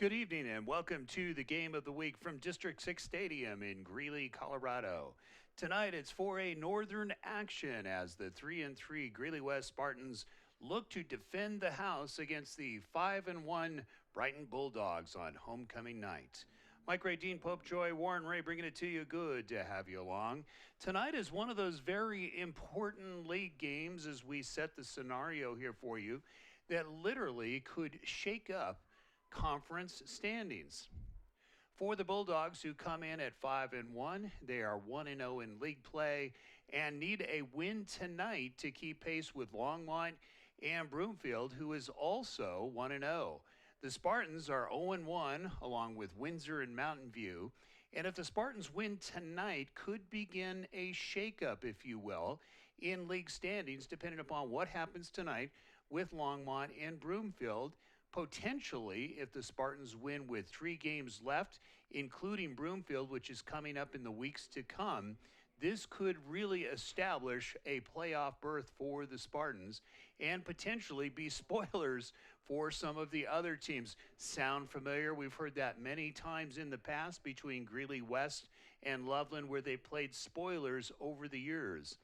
Good evening and welcome to the game of the week from District 6 Stadium in Greeley, Colorado. Tonight it's 4A Northern action as the 3-3 Greeley West Spartans look to defend the house against the 5-1 Brighton Bulldogs on homecoming night. Mike Ray, Dean Popejoy, Warren Ray bringing it to you. Good to have you along. Tonight is one of those very important league games as we set the scenario here for you that literally could shake up conference standings. For the Bulldogs, who come in at 5-1, they are 1-0 in league play and need a win tonight to keep pace with Longmont and Broomfield, who is also 1-0. The Spartans are 0-1 along with Windsor and Mountain View, and if the Spartans win tonight, could begin a shakeup, if you will, in league standings, depending upon what happens tonight with Longmont and Broomfield. Potentially, if the Spartans win with 3 games left, including Broomfield, which is coming up in the weeks to come, this could really establish a playoff berth for the Spartans and potentially be spoilers for some of the other teams. Sound familiar? We've heard that many times in the past between Greeley West and Loveland, where they played spoilers over the years.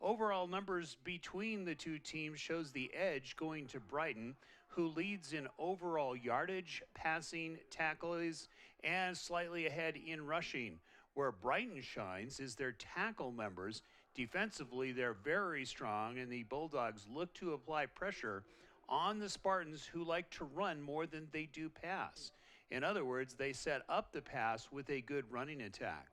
Overall numbers between the two teams shows the edge going to Brighton, who leads in overall yardage, passing, tackles, and slightly ahead in rushing. Where Brighton shines is their tackle numbers. Defensively, they're very strong, and the Bulldogs look to apply pressure on the Spartans, who like to run more than they do pass. In other words, they set up the pass with a good running attack.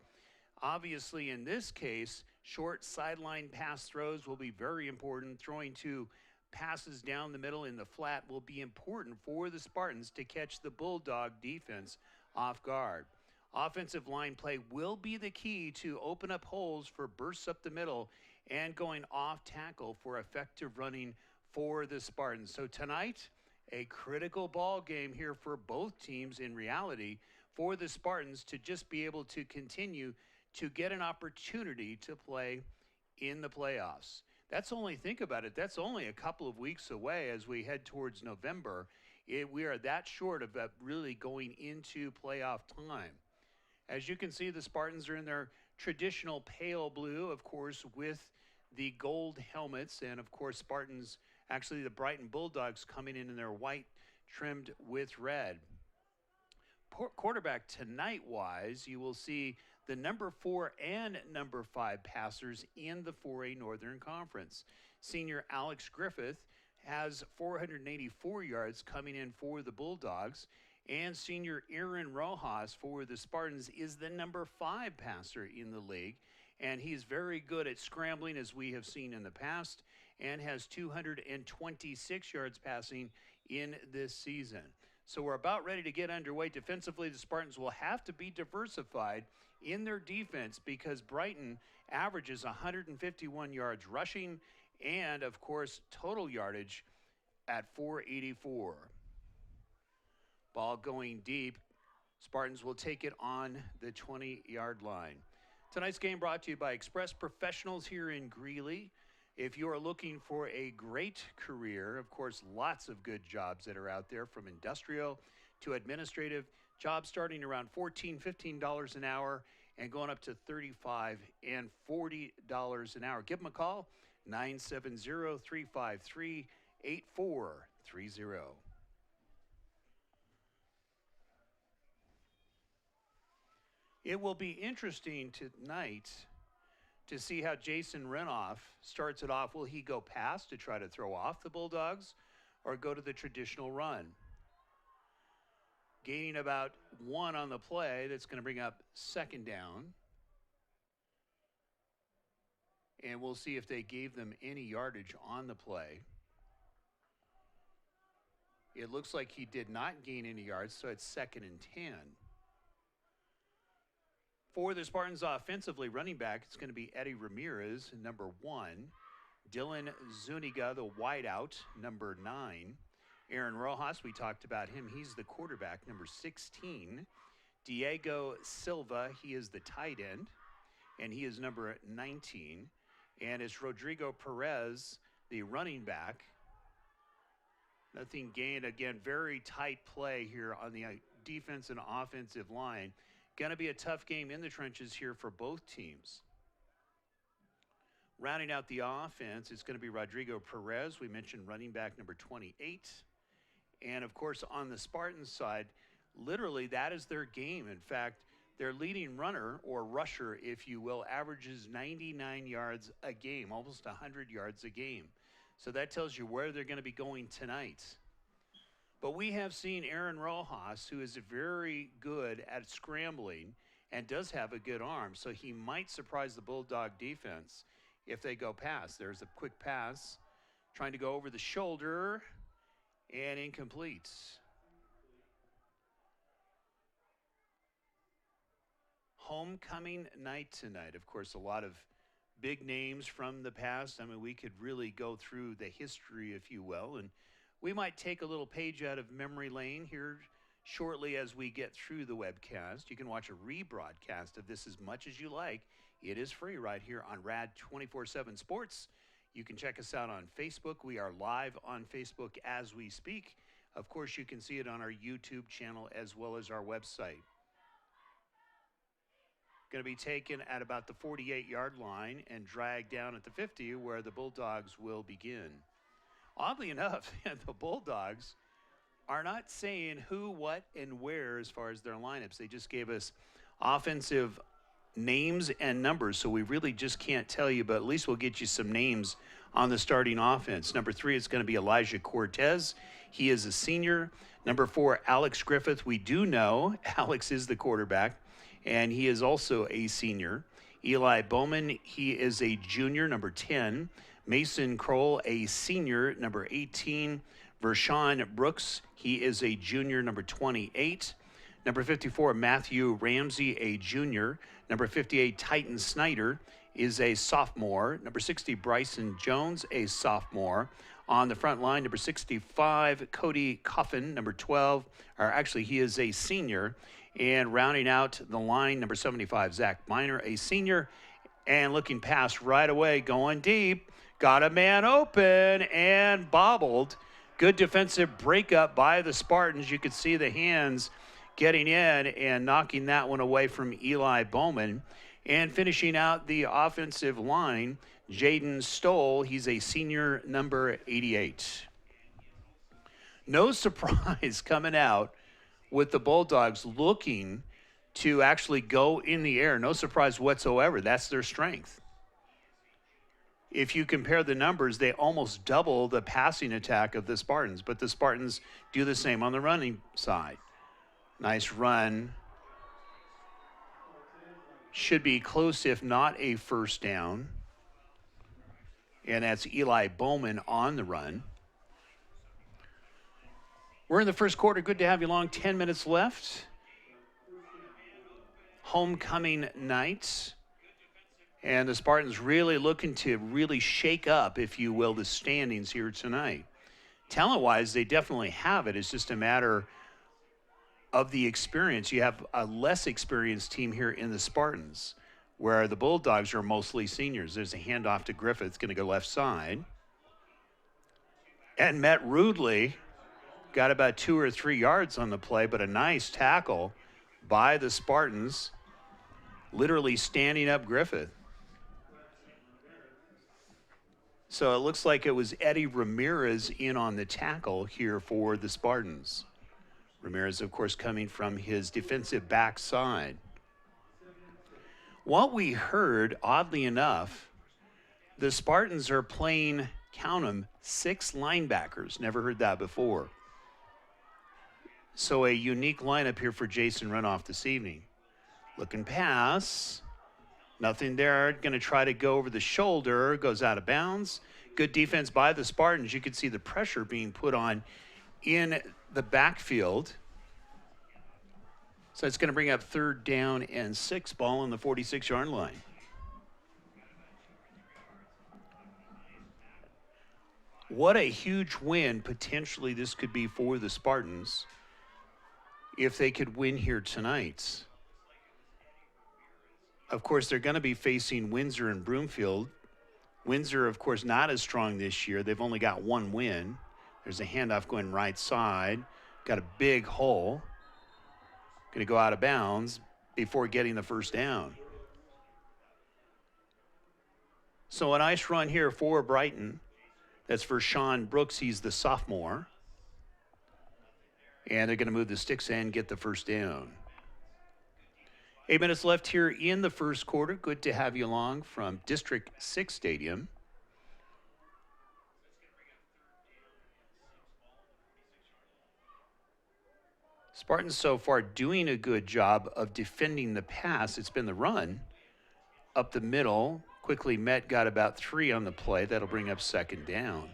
Obviously, in this case, short sideline pass throws will be very important. Throwing 2 passes down the middle in the flat will be important for the Spartans to catch the Bulldog defense off guard. Offensive line play will be the key to open up holes for bursts up the middle and going off tackle for effective running for the Spartans. So tonight, a critical ball game here for both teams in reality, for the Spartans to just be able to continue to get an opportunity to play in the playoffs. Think about it, that's only a couple of weeks away as we head towards November. We are that short of really going into playoff time. As you can see, the Spartans are in their traditional pale blue, of course, with the gold helmets, and of course Spartans, actually the Brighton Bulldogs, coming in their white trimmed with red. Quarterback tonight-wise, you will see the number 4 and number 5 passers in the 4A Northern Conference. Senior Alex Griffith has 484 yards coming in for the Bulldogs, and senior Aaron Rojas for the Spartans is the number 5 passer in the league, and he's very good at scrambling, as we have seen in the past, and has 226 yards passing in this season. So we're about ready to get underway. Defensively, the Spartans will have to be diversified in their defense because Brighton averages 151 yards rushing and, of course, total yardage at 484. Ball going deep. Spartans will take it on the 20-yard line. Tonight's game brought to you by Express Professionals here in Greeley. If you are looking for a great career, of course, lots of good jobs that are out there, from industrial to administrative, jobs starting around $14, $15 an hour and going up to $35 and $40 an hour. Give them a call, 970-353-8430. It will be interesting tonight to see how Jason Renoff starts it off. Will he go pass to try to throw off the Bulldogs or go to the traditional run? Gaining about 1 on the play, that's going to bring up 2nd down. And we'll see if they gave them any yardage on the play. It looks like he did not gain any yards, so it's 2nd and 10. For the Spartans offensively, running back, it's going to be Eddie Ramirez, number 1. Dylan Zuniga, the wideout, number 9. Aaron Rojas, we talked about him. He's the quarterback, number 16. Diego Silva, he is the tight end, and he is number 19. And it's Rodrigo Perez, the running back. Nothing gained. Again, very tight play here on the defense and offensive line. Going to be a tough game in the trenches here for both teams. Rounding out the offense, it's going to be Rodrigo Perez. We mentioned running back number 28. And, of course, on the Spartans side, literally that is their game. In fact, their leading runner, or rusher, if you will, averages 99 yards a game, almost 100 yards a game. So that tells you where they're going to be going tonight. But we have seen Aaron Rojas, who is very good at scrambling and does have a good arm. So he might surprise the Bulldog defense if they go pass. There's a quick pass, trying to go over the shoulder, and incomplete. Homecoming night tonight. Of course, a lot of big names from the past. I mean, we could really go through the history, if you will, and we might take a little page out of memory lane here shortly as we get through the webcast. You can watch a rebroadcast of this as much as you like. It is free right here on Rad 24/7 Sports. You can check us out on Facebook. We are live on Facebook as we speak. Of course, you can see it on our YouTube channel as well as our website. Going to be taken at about the 48-yard line and dragged down at the 50, where the Bulldogs will begin. Oddly enough, the Bulldogs are not saying who, what, and where as far as their lineups. They just gave us offensive names and numbers, so we really just can't tell you, but at least we'll get you some names on the starting offense. Number 3 is going to be Elijah Cortez. He is a senior. Number 4, Alex Griffith. We do know Alex is the quarterback, and he is also a senior. Eli Bowman, he is a junior, number 10. Mason Kroll, a senior, number 18. Vershawn Brooks, he is a junior, number 28. Number 54, Matthew Ramsey, a junior. Number 58, Titan Snyder is a sophomore. Number 60, Bryson Jones, a sophomore. On the front line, number 65, Cody Coffin, number 12, or actually he is a senior. And rounding out the line, number 75, Zach Miner, a senior. And looking past right away, going deep, got a man open and bobbled. Good defensive breakup by the Spartans. You could see the hands getting in and knocking that one away from Eli Bowman. And finishing out the offensive line, Jaden Stoll. He's a senior, number 88. No surprise coming out with the Bulldogs looking to actually go in the air. No surprise whatsoever. That's their strength. If you compare the numbers, they almost double the passing attack of the Spartans, but the Spartans do the same on the running side. Nice run. Should be close, if not a first down. And that's Eli Bowman on the run. We're in the first quarter. Good to have you along. 10 minutes left. Homecoming night. And the Spartans really looking to really shake up, if you will, the standings here tonight. Talent-wise, they definitely have it. It's just a matter of the experience. You have a less experienced team here in the Spartans, where the Bulldogs are mostly seniors. There's a handoff to Griffith, going to go left side. And met rudely. Got about 2 or 3 yards on the play, but a nice tackle by the Spartans, literally standing up Griffith. So it looks like it was Eddie Ramirez in on the tackle here for the Spartans. Ramirez, of course, coming from his defensive backside. What we heard, oddly enough, the Spartans are playing, count them, 6 linebackers. Never heard that before. So a unique lineup here for Jason Runoff this evening. Looking pass. Nothing there. Going to try to go over the shoulder. Goes out of bounds. Good defense by the Spartans. You could see the pressure being put on in the backfield. So it's going to bring up 3rd down and 6, ball on the 46-yard line. What a huge win potentially this could be for the Spartans if they could win here tonight. Of course, they're going to be facing Windsor and Broomfield. Windsor, of course, not as strong this year. They've only got 1 win. There's a handoff going right side. Got a big hole. Going to go out of bounds before getting the first down. So a nice run here for Brighton. That's for Sean Brooks. He's the sophomore. And they're going to move the sticks and get the first down. 8 minutes left here in the first quarter. Good to have you along from District 6 Stadium. Spartans so far doing a good job of defending the pass. It's been the run up the middle. Quickly met, got about 3 on the play. That'll bring up second down.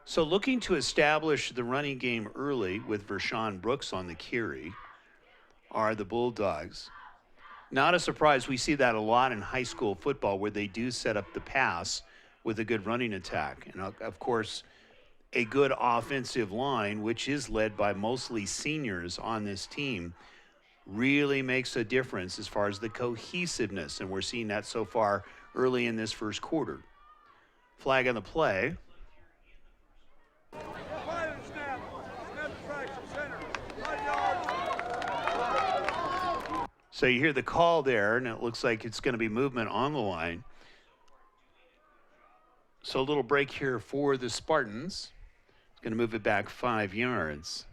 So looking to establish the running game early with Vershawn Brooks on the carry are the Bulldogs. Not a surprise. We see that a lot in high school football where they do set up the pass with a good running attack. And of course, a good offensive line, which is led by mostly seniors on this team, really makes a difference as far as the cohesiveness. And we're seeing that so far early in this first quarter. Flag on the play. So you hear the call there, and it looks like it's going to be movement on the line. So a little break here for the Spartans. It's going to move it back 5 yards.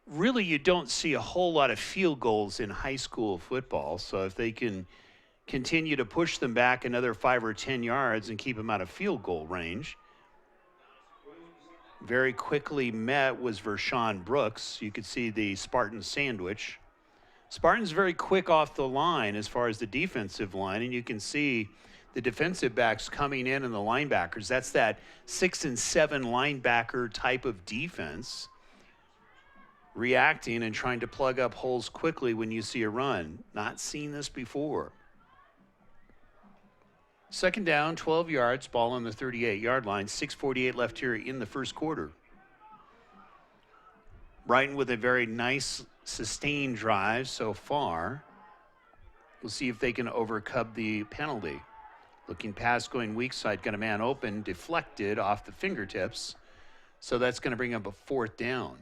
Really, you don't see a whole lot of field goals in high school football. So if they can continue to push them back another 5 or 10 yards and keep them out of field goal range. Very quickly met was Vershawn Brooks. You could see the Spartan sandwich. Spartan's very quick off the line as far as the defensive line, and you can see the defensive backs coming in and the linebackers. That's that 6 and 7 linebacker type of defense, reacting and trying to plug up holes quickly when you see a run. Not seen this before. Second down, 12 yards, ball on the 38-yard line. 6:48 left here in the first quarter. Brighton with a very nice sustained drive so far. We'll see if they can overcome the penalty. Looking pass, going weak side, got a man open, deflected off the fingertips. So that's going to bring up a 4th down.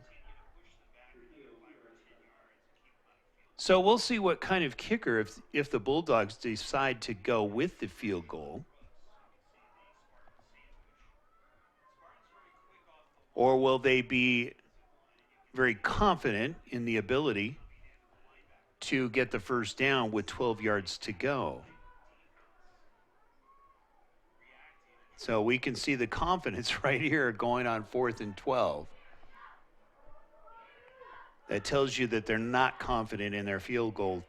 So we'll see what kind of kicker if the Bulldogs decide to go with the field goal. Or will they be very confident in the ability to get the first down with 12 yards to go? So we can see the confidence right here going on 4th and 12. That tells you that they're not confident in their field goal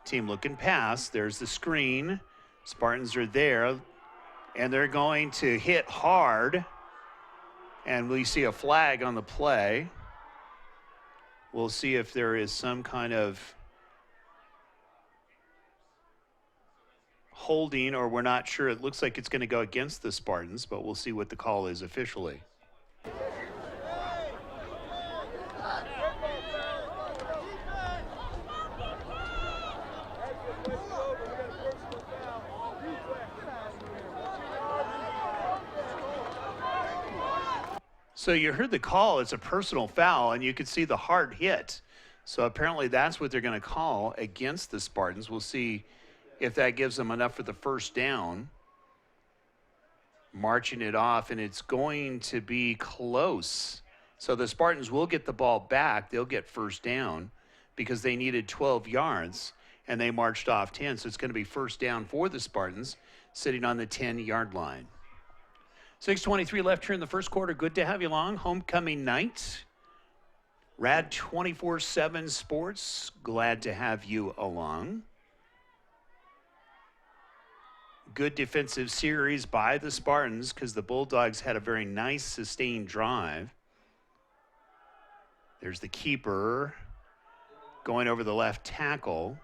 team. Looking pass, there's the screen. Spartans are there, and they're going to hit hard. And we see a flag on the play. We'll see if there is some kind of holding, or we're not sure. It looks like it's going to go against the Spartans, but we'll see what the call is officially. So you heard the call. It's a personal foul, and you could see the hard hit. So apparently that's what they're going to call against the Spartans. We'll see if that gives them enough for the first down. Marching it off, and it's going to be close. So the Spartans will get the ball back. They'll get first down because they needed 12 yards, and they marched off 10. So it's going to be first down for the Spartans sitting on the 10-yard line. 6:23 left here in the first quarter. Good to have you along. Homecoming night. Rad 24/7 Sports. Glad to have you along. Good defensive series by the Spartans because the Bulldogs had a very nice sustained drive. There's the keeper going over the left tackle.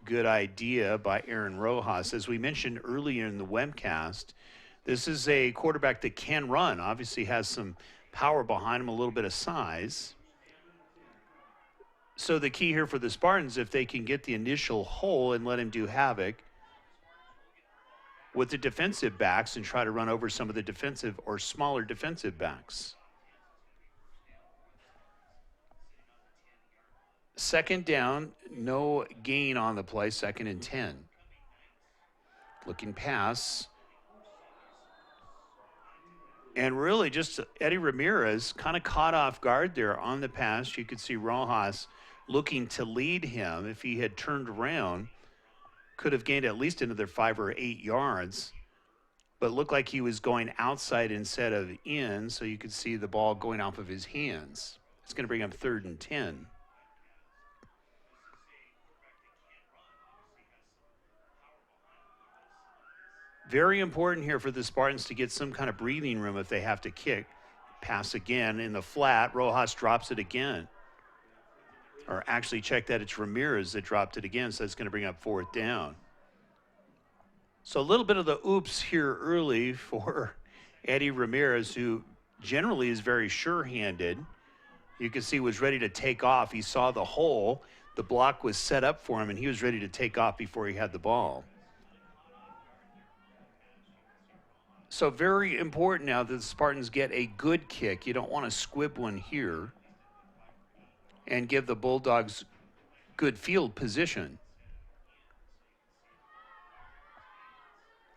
Good idea by Aaron Rojas. As we mentioned earlier in the webcast, this is a quarterback that can run. Obviously has some power behind him, a little bit of size. So the key here for the Spartans, if they can get the initial hole and let him do havoc with the defensive backs and try to run over some of the defensive or smaller defensive backs. Second down, no gain on the play, 2nd and 10. Looking pass. And really just Eddie Ramirez kind of caught off guard there on the pass. You could see Rojas looking to lead him. If he had turned around, could have gained at least another 5 or 8 yards. But looked like he was going outside instead of in, so you could see the ball going off of his hands. It's going to bring up 3rd and 10. Very important here for the Spartans to get some kind of breathing room if they have to kick. Pass again in the flat. Rojas drops it again. Or actually, check that, it's Ramirez that dropped it again, so it's going to bring up 4th down. So a little bit of the oops here early for Eddie Ramirez, who generally is very sure-handed. You can see was ready to take off. He saw the hole. The block was set up for him, and he was ready to take off before he had the ball. So very important now that the Spartans get a good kick. You don't want to squib one here and give the Bulldogs good field position.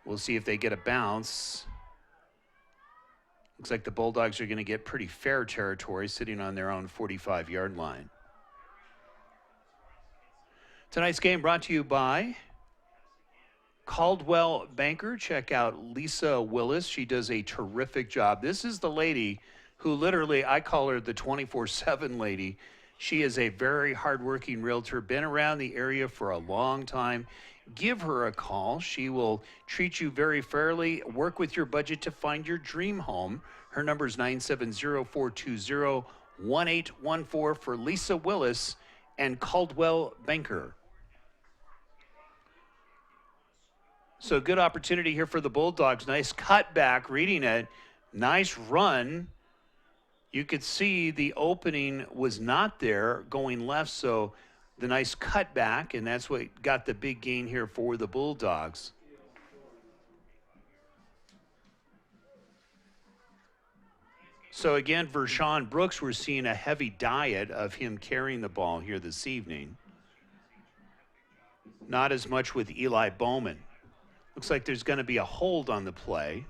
We'll see if they get a bounce. Looks like the Bulldogs are going to get pretty fair territory sitting on their own 45-yard line. Tonight's game brought to you by Caldwell Banker. Check out Lisa Willis. She does a terrific job. This is the lady who literally, I call her the 24/7 lady. She is a very hardworking realtor, been around the area for a long time. Give her a call. She will treat you very fairly, work with your budget to find your dream home. Her number is 970-420-1814 for Lisa Willis and Caldwell Banker. So good opportunity here for the Bulldogs. Nice cutback, reading it. Nice run. You could see the opening was not there going left, so the nice cutback, and that's what got the big gain here for the Bulldogs. So again, Vershawn Brooks, we're seeing a heavy diet of him carrying the ball here this evening. Not as much with Eli Bowman. Looks like there's going to be a hold on the play.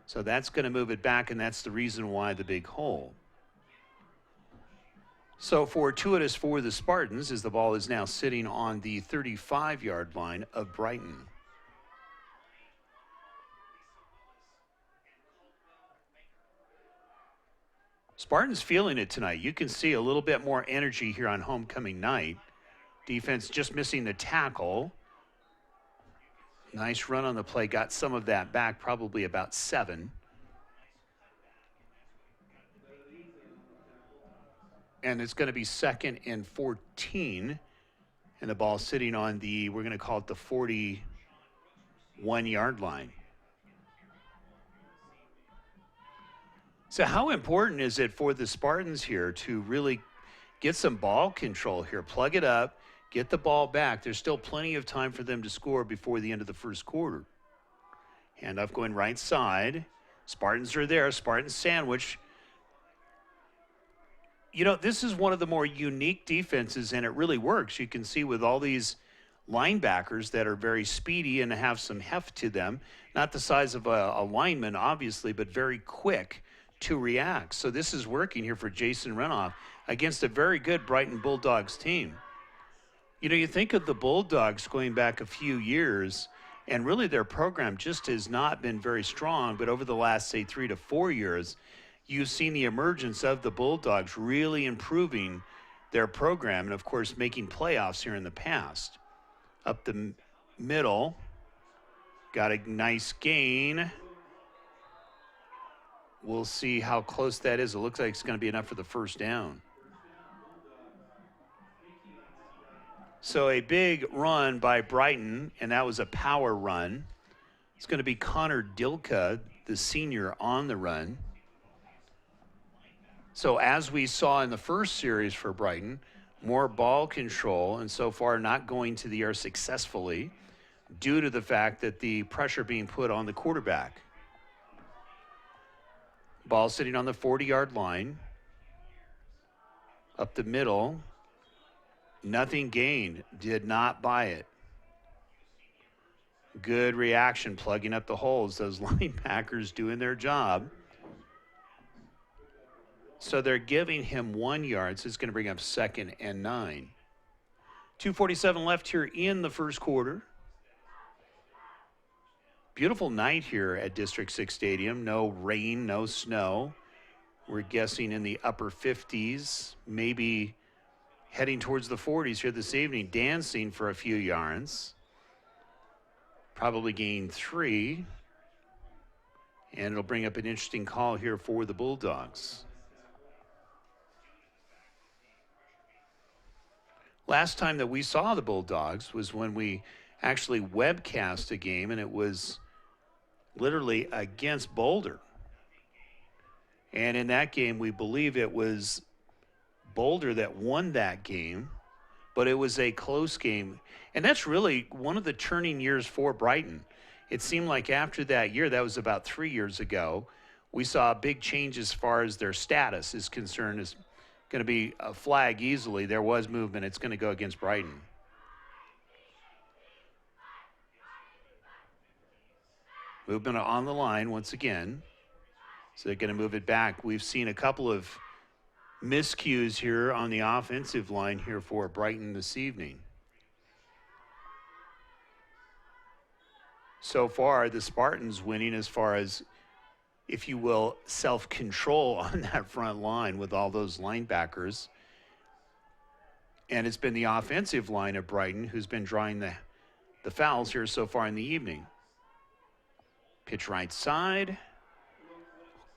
So that's going to move it back, and that's the reason why the big hole. So fortuitous for the Spartans as the ball is now sitting on the 35-yard line of Brighton. Spartans feeling it tonight. You can see a little bit more energy here on homecoming night. Defense just missing the tackle. Nice run on the play, got some of that back, probably about 7. And it's going to be 2nd and 14. And the ball sitting on the, we're going to call it the 41-yard line. So how important is it for the Spartans here to really get some ball control here, plug it up, get the ball back? There's still plenty of time for them to score before the end of the first quarter. Handoff going right side. Spartans are there. Spartans sandwich. You know, this is one of the more unique defenses, and it really works. You can see with all these linebackers that are very speedy and have some heft to them. Not the size of a lineman, obviously, but very quick to react. So this is working here for Jason Renoff against a very good Brighton Bulldogs team. You know, you think of the Bulldogs going back a few years, and really their program just has not been very strong, but over the last, say, 3 to 4 years, you've seen the emergence of the Bulldogs really improving their program and, of course, making playoffs here in the past. Up the middle, got a nice gain. We'll see how close that is. It looks like it's going to be enough for the first down. So a big run by Brighton, and that was a power run. It's going to be Connor Dilka, the senior, on the run. So as we saw in the first series for Brighton, more ball control, and so far not going to the air successfully due to the fact that the pressure being put on the quarterback. Ball sitting on the 40-yard line. Up the middle. Nothing gained. Did not buy it. Good reaction, plugging up the holes. Those linebackers doing their job. So they're giving him 1 yard, so it's going to bring up 2nd and 9. 2:47 left here in the first quarter. Beautiful night here at District 6 Stadium. No rain, no snow. We're guessing in the upper 50s, maybe heading towards the 40s here this evening, dancing for a few yards. Probably gain 3. And it'll bring up an interesting call here for the Bulldogs. Last time that we saw the Bulldogs was when we actually webcast a game, and it was literally against Boulder. And in that game, we believe it was Boulder that won that game, but it was a close game. And that's really one of the turning years for Brighton. It seemed like after that year, that was about 3 years ago, we saw a big change as far as their status is concerned. Is going to be a flag easily. There was movement. It's going to go against Brighton. Movement on the line once again. So they're going to move it back. We've seen a couple of miscues here on the offensive line here for Brighton this evening. So far, the Spartans winning as far as, if you will, self-control on that front line with all those linebackers. And it's been the offensive line of Brighton who's been drawing the fouls here so far in the evening. Pitch right side.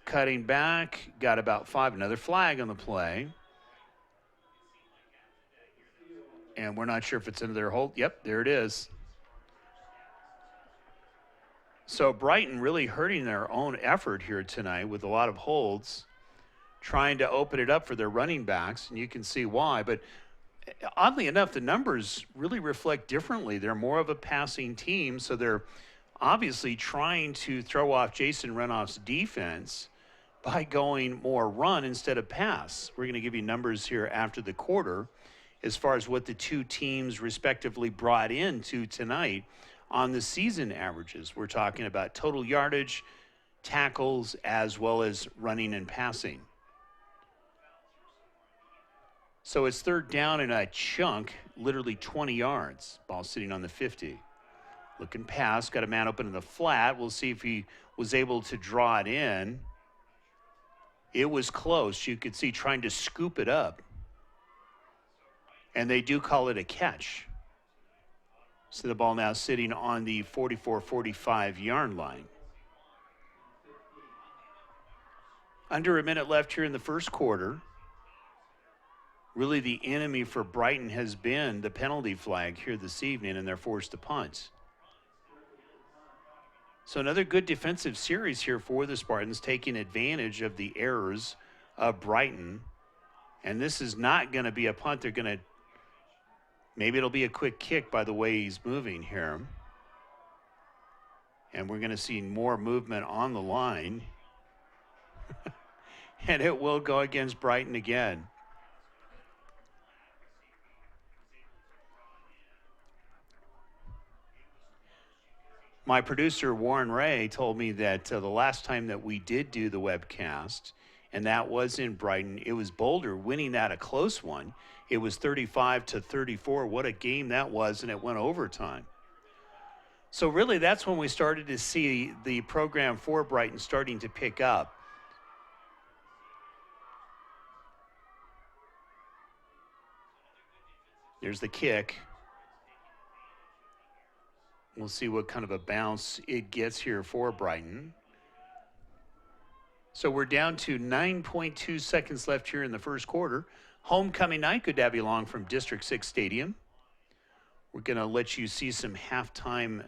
Cutting back. Got about 5. Another flag on the play. And we're not sure if it's into their hold. Yep, there it is. So Brighton really hurting their own effort here tonight with a lot of holds, trying to open it up for their running backs, and you can see why. But oddly enough, the numbers really reflect differently. They're more of a passing team, so they're obviously trying to throw off Jason Renoff's defense by going more run instead of pass. We're going to give you numbers here after the quarter as far as what the two teams respectively brought into tonight on the season averages. We're talking about total yardage, tackles, as well as running and passing. So it's 3rd down in a chunk, literally 20 yards. Ball sitting on the 50. Looking pass, got a man open in the flat. We'll see if he was able to draw it in. It was close. You could see trying to scoop it up. And they do call it a catch. So the ball now sitting on the 44-45 yard line. Under a minute left here in the first quarter. Really the enemy for Brighton has been the penalty flag here this evening, and they're forced to punt. So another good defensive series here for the Spartans, taking advantage of the errors of Brighton. And this is not going to be a punt. They're going to, maybe it'll be a quick kick by the way he's moving here. And we're going to see more movement on the line. And it will go against Brighton again. My producer, Warren Ray, told me that the last time that we did do the webcast, and that was in Brighton, it was Boulder winning that, a close one. It was 35-34. What a game that was, and it went overtime. So really, that's when we started to see the program for Brighton starting to pick up. There's the kick. We'll see what kind of a bounce it gets here for Brighton. So we're down to 9.2 seconds left here in the first quarter. Homecoming night. Good to have you along from District 6 Stadium. We're going to let you see some halftime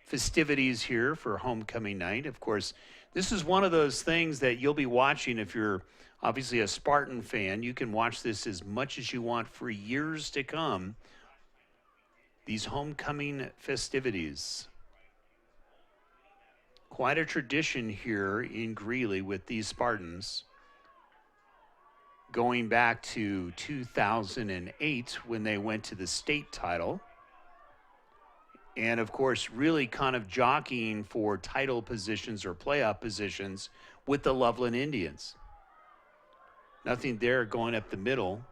festivities here for homecoming night. Of course, this is one of those things that you'll be watching if you're obviously a Spartan fan. You can watch this as much as you want for years to come. These homecoming festivities. Quite a tradition here in Greeley with these Spartans. going back to 2008 when they went to the state title. And of course, really kind of jockeying for title positions or playoff positions with the Loveland Indians. Nothing there going up the middle.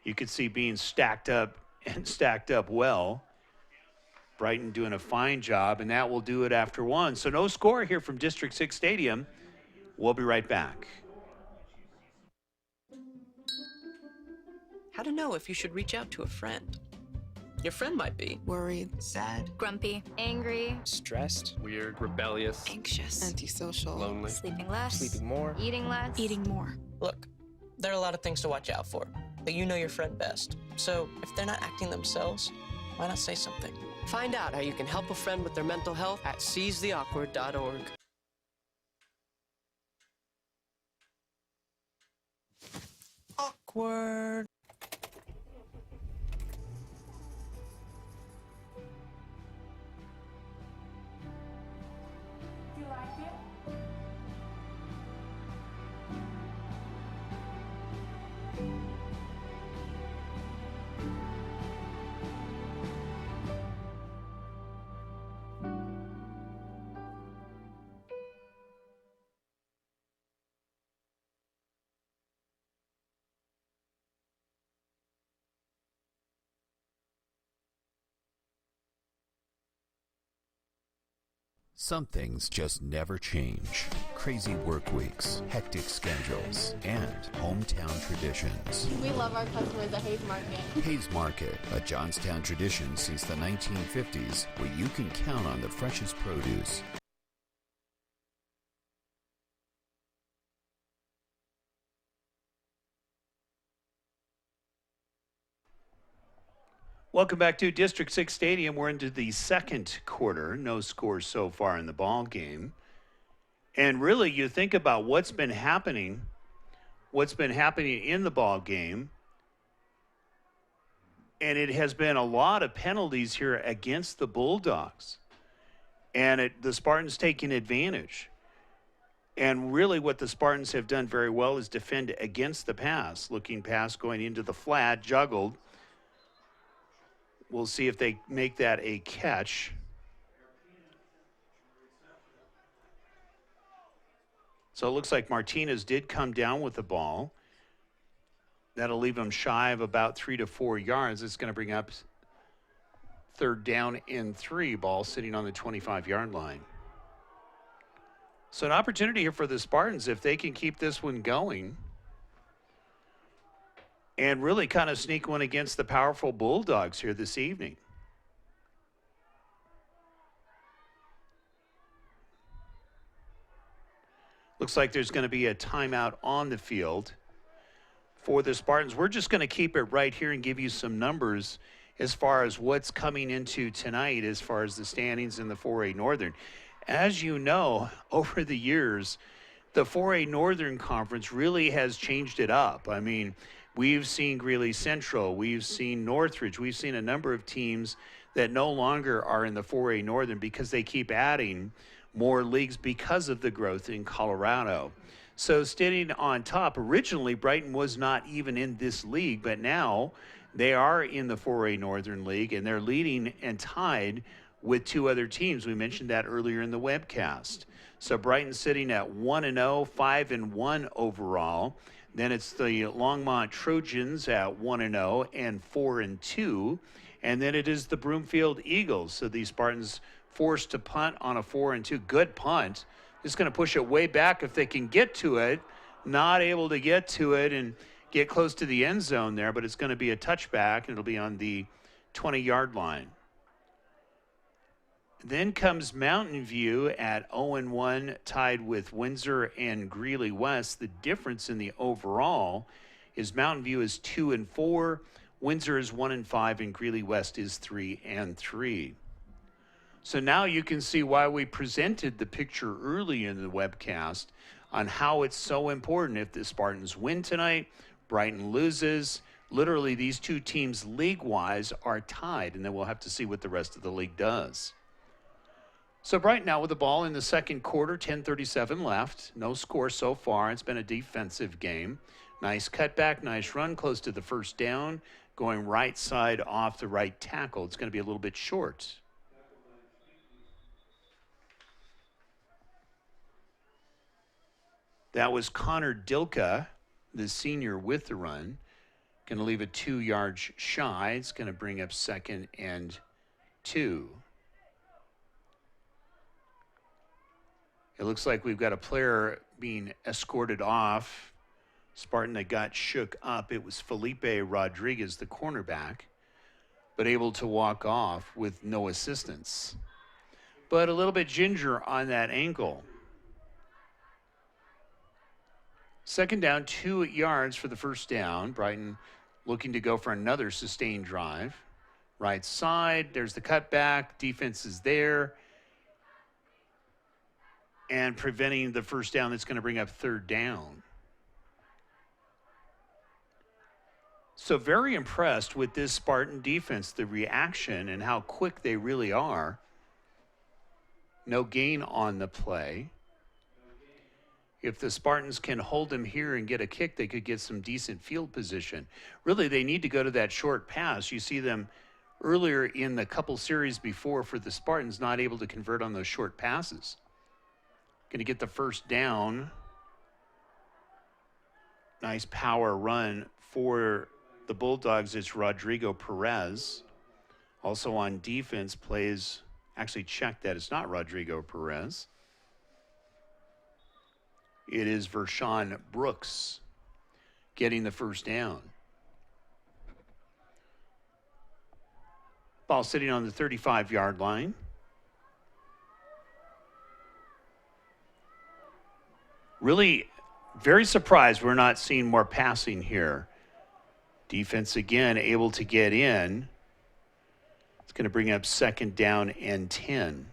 You could see being stacked up and stacked up well. Brighton doing a fine job, and that will do it after one. So no score here from District 6 Stadium. We'll be right back. How to know if you should reach out to a friend. Your friend might be worried, sad, grumpy, angry, stressed, weird, rebellious, anxious, antisocial, lonely, sleeping less, sleeping more, eating less, eating more. Look, there are a lot of things to watch out for, but you know your friend best. So if they're not acting themselves, why not say something? Find out how you can help a friend with their mental health at seizetheawkward.org. Awkward. You like it? Some things just never change. Crazy work weeks, hectic schedules, and hometown traditions. We love our customers at Hayes Market. Hayes Market, a Johnstown tradition since the 1950s, where you can count on the freshest produce. Welcome back to District 6 Stadium. We're into the second quarter. No scores so far in the ball game. And really, you think about what's been happening in the ball game. And it has been a lot of penalties here against the Bulldogs. And the Spartans taking advantage. And really what the Spartans have done very well is defend against the pass. Looking pass going into the flat, juggled. We'll see if they make that a catch. So it looks like Martinez did come down with the ball. That'll leave him shy of about 3 to 4 yards. It's going to bring up third down and 3, ball sitting on the 25-yard line. So an opportunity here for the Spartans if they can keep this one going. And really kind of sneak one against the powerful Bulldogs here this evening. Looks like there's going to be a timeout on the field for the Spartans. We're just going to keep it right here and give you some numbers as far as what's coming into tonight as far as the standings in the 4A Northern. As you know, over the years, the 4A Northern Conference really has changed it up. I mean, we've seen Greeley Central, we've seen Northridge, we've seen a number of teams that no longer are in the 4A Northern because they keep adding more leagues because of the growth in Colorado. So sitting on top, originally Brighton was not even in this league, but now they are in the 4A Northern League and they're leading and tied with 2 other teams. We mentioned that earlier in the webcast. So Brighton sitting at 1-0, 5-1 overall. Then it's the Longmont Trojans at 1-0 and 4-2. And then it is the Broomfield Eagles. So the Spartans forced to punt on a 4-2. Good punt. Just going to push it way back if they can get to it. Not able to get to it and get close to the end zone there, but it's going to be a touchback, and it'll be on the 20-yard line. Then comes Mountain View at 0-1, tied with Windsor and Greeley West. The difference in the overall is Mountain View is 2-4, Windsor is 1-5, and Greeley West is 3-3. So now you can see why we presented the picture early in the webcast on how it's so important. If the Spartans win tonight, Brighton loses. Literally, these 2 teams league-wise are tied, and then we'll have to see what the rest of the league does. So Brighton now with the ball in the second quarter, 10:37 left. No score so far. It's been a defensive game. Nice cutback, nice run, close to the first down, going right side off the right tackle. It's going to be a little bit short. That was Connor Dilka, the senior, with the run. Going to leave it 2 yards shy. It's going to bring up 2nd and 2. It looks like we've got a player being escorted off. Spartan that got shook up. It was Felipe Rodriguez, the cornerback, but able to walk off with no assistance. But a little bit ginger on that ankle. 2nd down, 2 yards for the first down. Brighton looking to go for another sustained drive. Right side, there's the cutback. Defense is there. And preventing the first down, that's going to bring up 3rd down. So very impressed with this Spartan defense, the reaction and how quick they really are. No gain on the play. If the Spartans can hold them here and get a kick, they could get some decent field position. Really, they need to go to that short pass. You see them earlier in the couple series before for the Spartans not able to convert on those short passes. Going to get the first down. Nice power run for the Bulldogs. It's Rodrigo Perez. Also on defense plays, actually check that it's not Rodrigo Perez. It is Vershawn Brooks getting the first down. Ball sitting on the 35-yard line. Really very surprised we're not seeing more passing here. Defense again able to get in. It's going to bring up 2nd down and 10.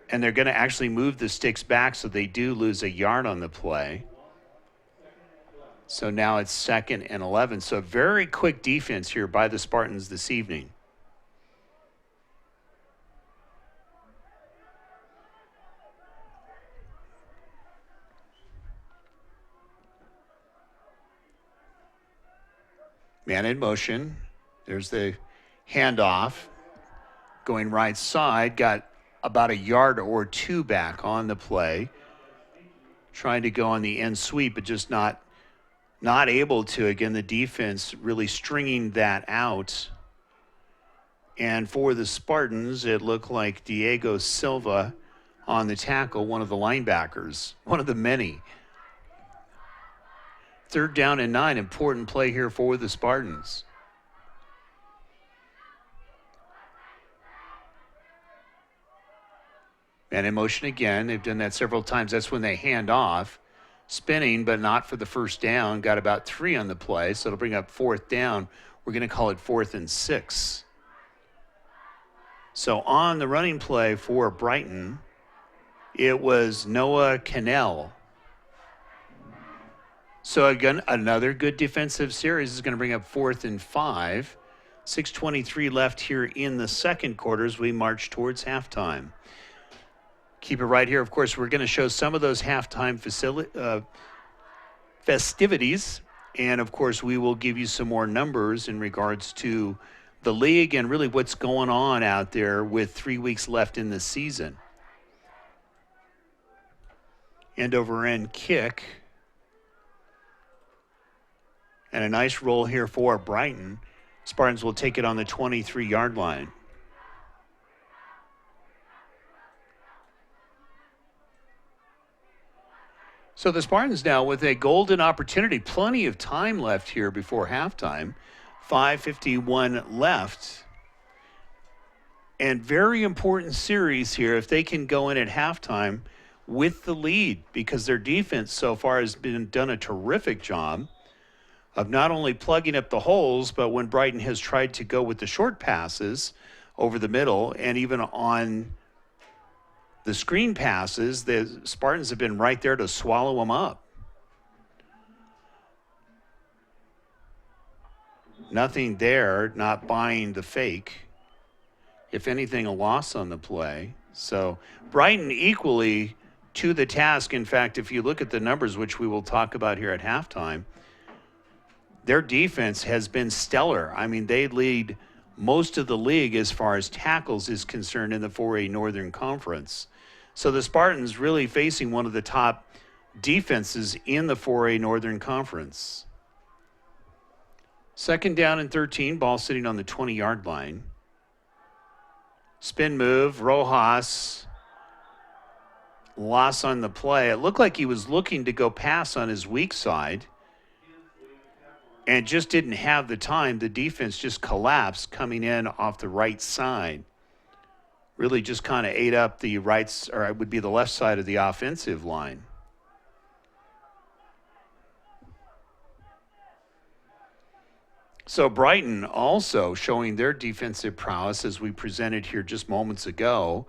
And they're going to actually move the sticks back so they do lose a yard on the play. So now it's 2nd and 11. So very quick defense here by the Spartans this evening. Man in motion. There's the handoff. Going right side. Got about a yard or 2 back on the play. Trying to go on the end sweep, but just not able to. Again, the defense really stringing that out. And for the Spartans, it looked like Diego Silva on the tackle, one of the linebackers, one of the many. 3rd down and 9, important play here for the Spartans. And in motion again, they've done that several times. That's when they hand off. Spinning, but not for the first down. Got about 3 on the play, so it'll bring up 4th down. We're going to call it 4th and 6. So on the running play for Brighton, it was Noah Cannell. So again, another good defensive series is going to bring up 4th and 5. 6:23 left here in the second quarter as we march towards halftime. Keep it right here. Of course, we're going to show some of those halftime festivities. And, of course, we will give you some more numbers in regards to the league and really what's going on out there with 3 weeks left in the season. End over end kick. And a nice roll here for Brighton. Spartans will take it on the 23-yard line. So the Spartans now with a golden opportunity. Plenty of time left here before halftime. 5:51 left. And very important series here if they can go in at halftime with the lead, because their defense so far has done a terrific job of not only plugging up the holes, but when Brighton has tried to go with the short passes over the middle and even on the screen passes, the Spartans have been right there to swallow them up. Nothing there, not buying the fake. If anything, a loss on the play. So Brighton equally to the task. In fact, if you look at the numbers, which we will talk about here at halftime, their defense has been stellar. I mean, they lead most of the league as far as tackles is concerned in the 4A Northern Conference. So the Spartans really facing one of the top defenses in the 4A Northern Conference. 2nd down and 13, ball sitting on the 20-yard line. Spin move, Rojas, loss on the play. It looked like he was looking to go pass on his weak side and just didn't have the time. The defense just collapsed coming in off the right side. Really just kind of ate up the right, or it would be the left side of the offensive line. So Brighton also showing their defensive prowess as we presented here just moments ago.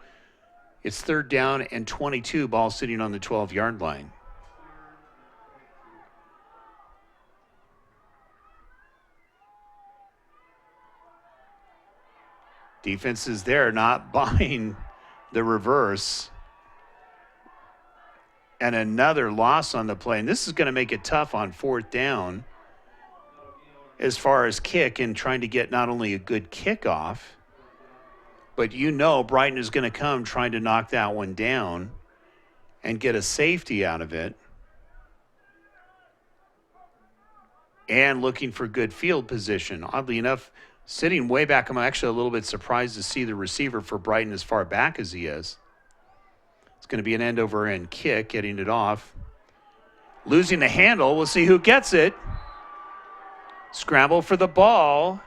It's 3rd down and 22, ball sitting on the 12-yard line. Defense is there, not buying the reverse. And another loss on the play. And this is going to make it tough on 4th down as far as kick and trying to get not only a good kickoff, but Brighton is going to come trying to knock that one down and get a safety out of it. And looking for good field position. Oddly enough, sitting way back, I'm actually a little bit surprised to see the receiver for Brighton as far back as he is. It's going to be an end-over-end kick, getting it off. Losing the handle, we'll see who gets it. Scramble for the ball.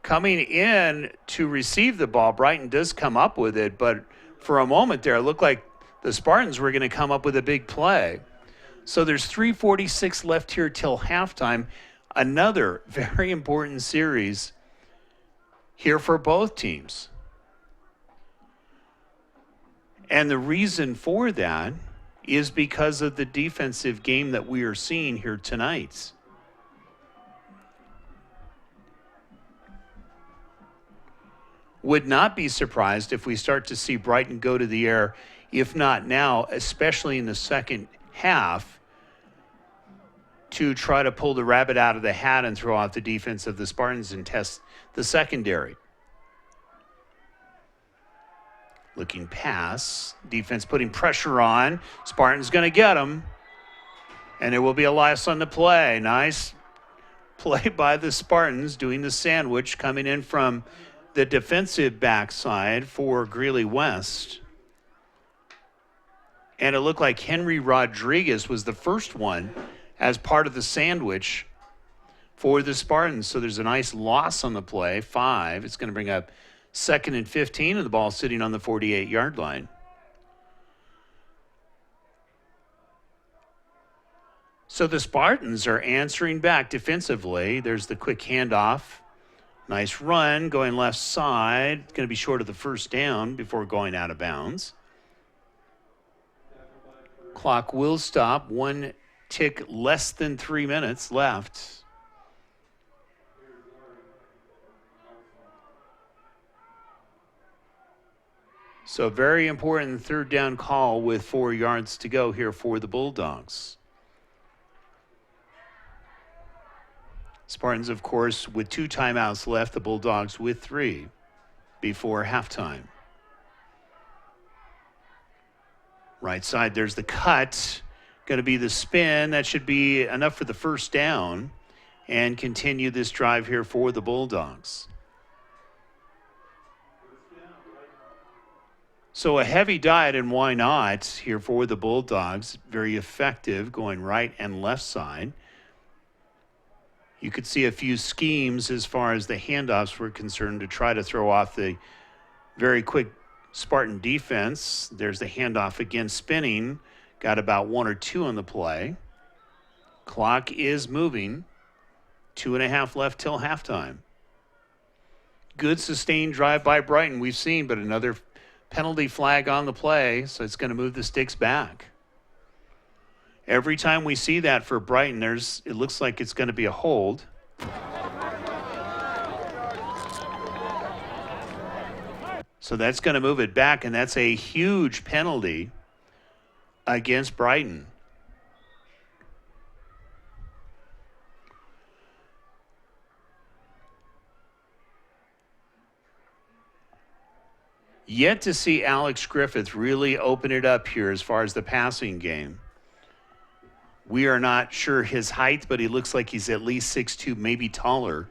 Coming in to receive the ball, Brighton does come up with it, but for a moment there, it looked like the Spartans were going to come up with a big play. So there's 3:46 left here till halftime. Another very important series here for both teams. And the reason for that is because of the defensive game that we are seeing here tonight. Would not be surprised if we start to see Brighton go to the air, if not now, especially in the second half, to try to pull the rabbit out of the hat and throw out the defense of the Spartans and test the secondary. Looking pass, defense putting pressure on. Spartans going to get him. And there will be a loss on the play. Nice play by the Spartans, doing the sandwich, coming in from the defensive backside for Greeley West. And it looked like Henry Rodriguez was the first one as part of the sandwich for the Spartans. So there's a nice loss on the play, 5. It's going to bring up 2nd and 15, and the ball sitting on the 48-yard line. So the Spartans are answering back defensively. There's the quick handoff. Nice run going left side. It's going to be short of the 1st down before going out of bounds. Clock will stop. 1 tick less than 3 minutes left. So very important 3rd down call with 4 yards to go here for the Bulldogs. Spartans, of course, with 2 timeouts left, the Bulldogs with 3 before halftime. Right side, there's the cut. Going to be the spin. That should be enough for the 1st down and continue this drive here for the Bulldogs. So a heavy diet, and why not, here for the Bulldogs. Very effective, going right and left side. You could see a few schemes as far as the handoffs were concerned to try to throw off the very quick Spartan defense. There's the handoff again, spinning. Got about 1 or 2 on the play. Clock is moving. 2.5 left till halftime. Good sustained drive by Brighton we've seen, but another penalty flag on the play, so it's going to move the sticks back. Every time we see that for Brighton, it looks like it's going to be a hold. So that's going to move it back, and that's a huge penalty against Brighton. Yet to see Alex Griffith really open it up here as far as the passing game. We are not sure his height, but he looks like he's at least 6'2", maybe taller.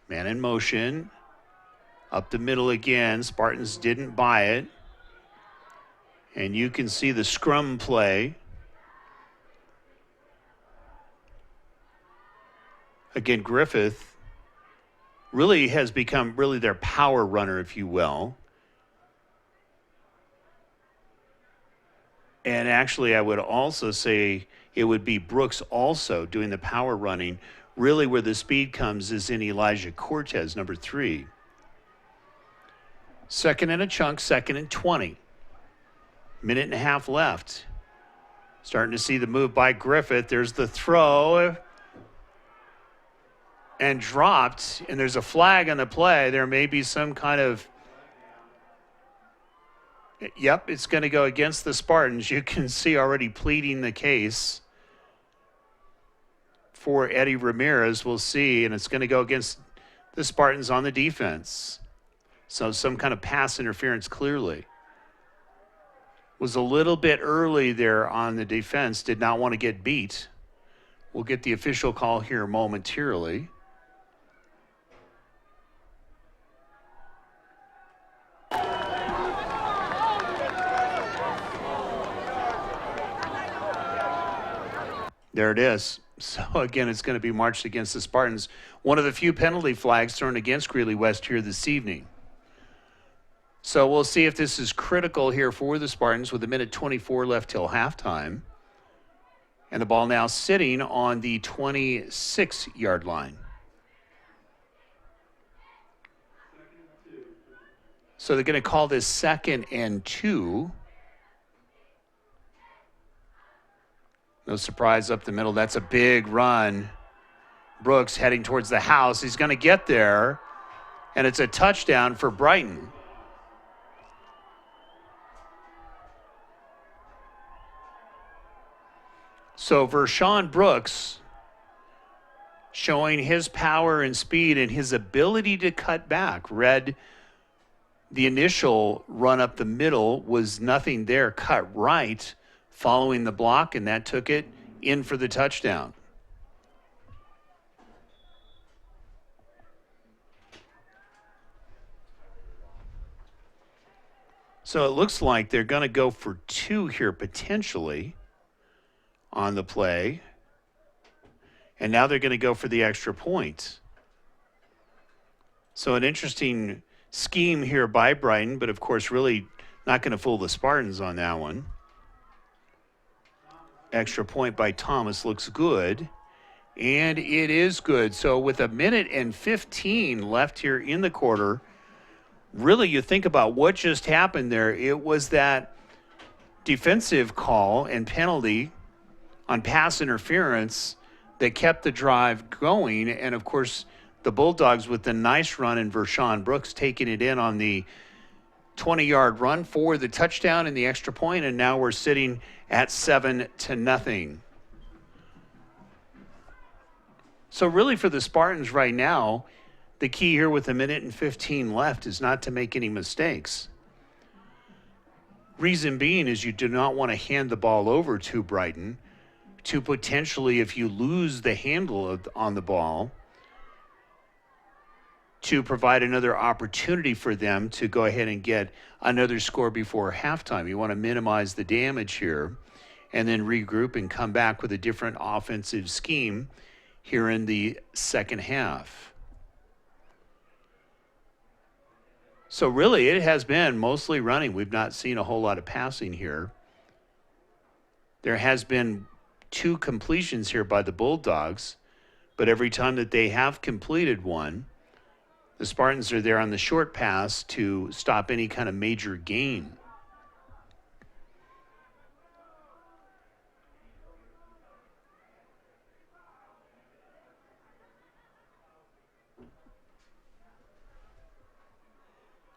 Man in motion. Up the middle again. Spartans didn't buy it. And you can see the scrum play. Again, Griffith really has become really their power runner, if you will. And actually, I would also say it would be Brooks also doing the power running. Really where the speed comes is in Elijah Cortez, number 3. Second and a chunk, 2nd and 20. Minute and a half left. Starting to see the move by Griffith. There's the throw. And dropped, and there's a flag on the play. There may be some kind of, yep, it's going to go against the Spartans. You can see already pleading the case for Eddie Ramirez. We'll see, and it's going to go against the Spartans on the defense. So some kind of pass interference clearly. Was a little bit early there on the defense, did not want to get beat. We'll get the official call here momentarily. There it is. So again, it's going to be marched against the Spartans. One of the few penalty flags thrown against Greeley West here this evening. So we'll see if this is critical here for the Spartans with 1:24 left till halftime. And the ball now sitting on the 26-yard line. So they're going to call this 2nd and 2. No surprise up the middle. That's a big run. Brooks heading towards the house. He's going to get there, and it's a touchdown for Brighton. So Vershawn Brooks showing his power and speed and his ability to cut back. Read the initial run up the middle was nothing there. Cut right following the block, and that took it in for the touchdown. So it looks like they're going to go for 2 here potentially on the play. And now they're going to go for the extra point. So an interesting scheme here by Brighton, but of course really not going to fool the Spartans on that one. Extra point by Thomas looks good. And it is good. So with 1:15 left here in the quarter, really you think about what just happened there. It was that defensive call and penalty on pass interference that kept the drive going. And of course, the Bulldogs with the nice run and Vershawn Brooks taking it in on the 20-yard run for the touchdown and the extra point. And now we're sitting at 7-0. So really for the Spartans right now, the key here with 1:15 left is not to make any mistakes. Reason being is you do not want to hand the ball over to Brighton to potentially, if you lose the handle on the ball, to provide another opportunity for them to go ahead and get another score before halftime. You want to minimize the damage here and then regroup and come back with a different offensive scheme here in the second half. So really it has been mostly running. We've not seen a whole lot of passing here. There has been 2 completions here by the Bulldogs, but every time that they have completed one, the Spartans are there on the short pass to stop any kind of major gain.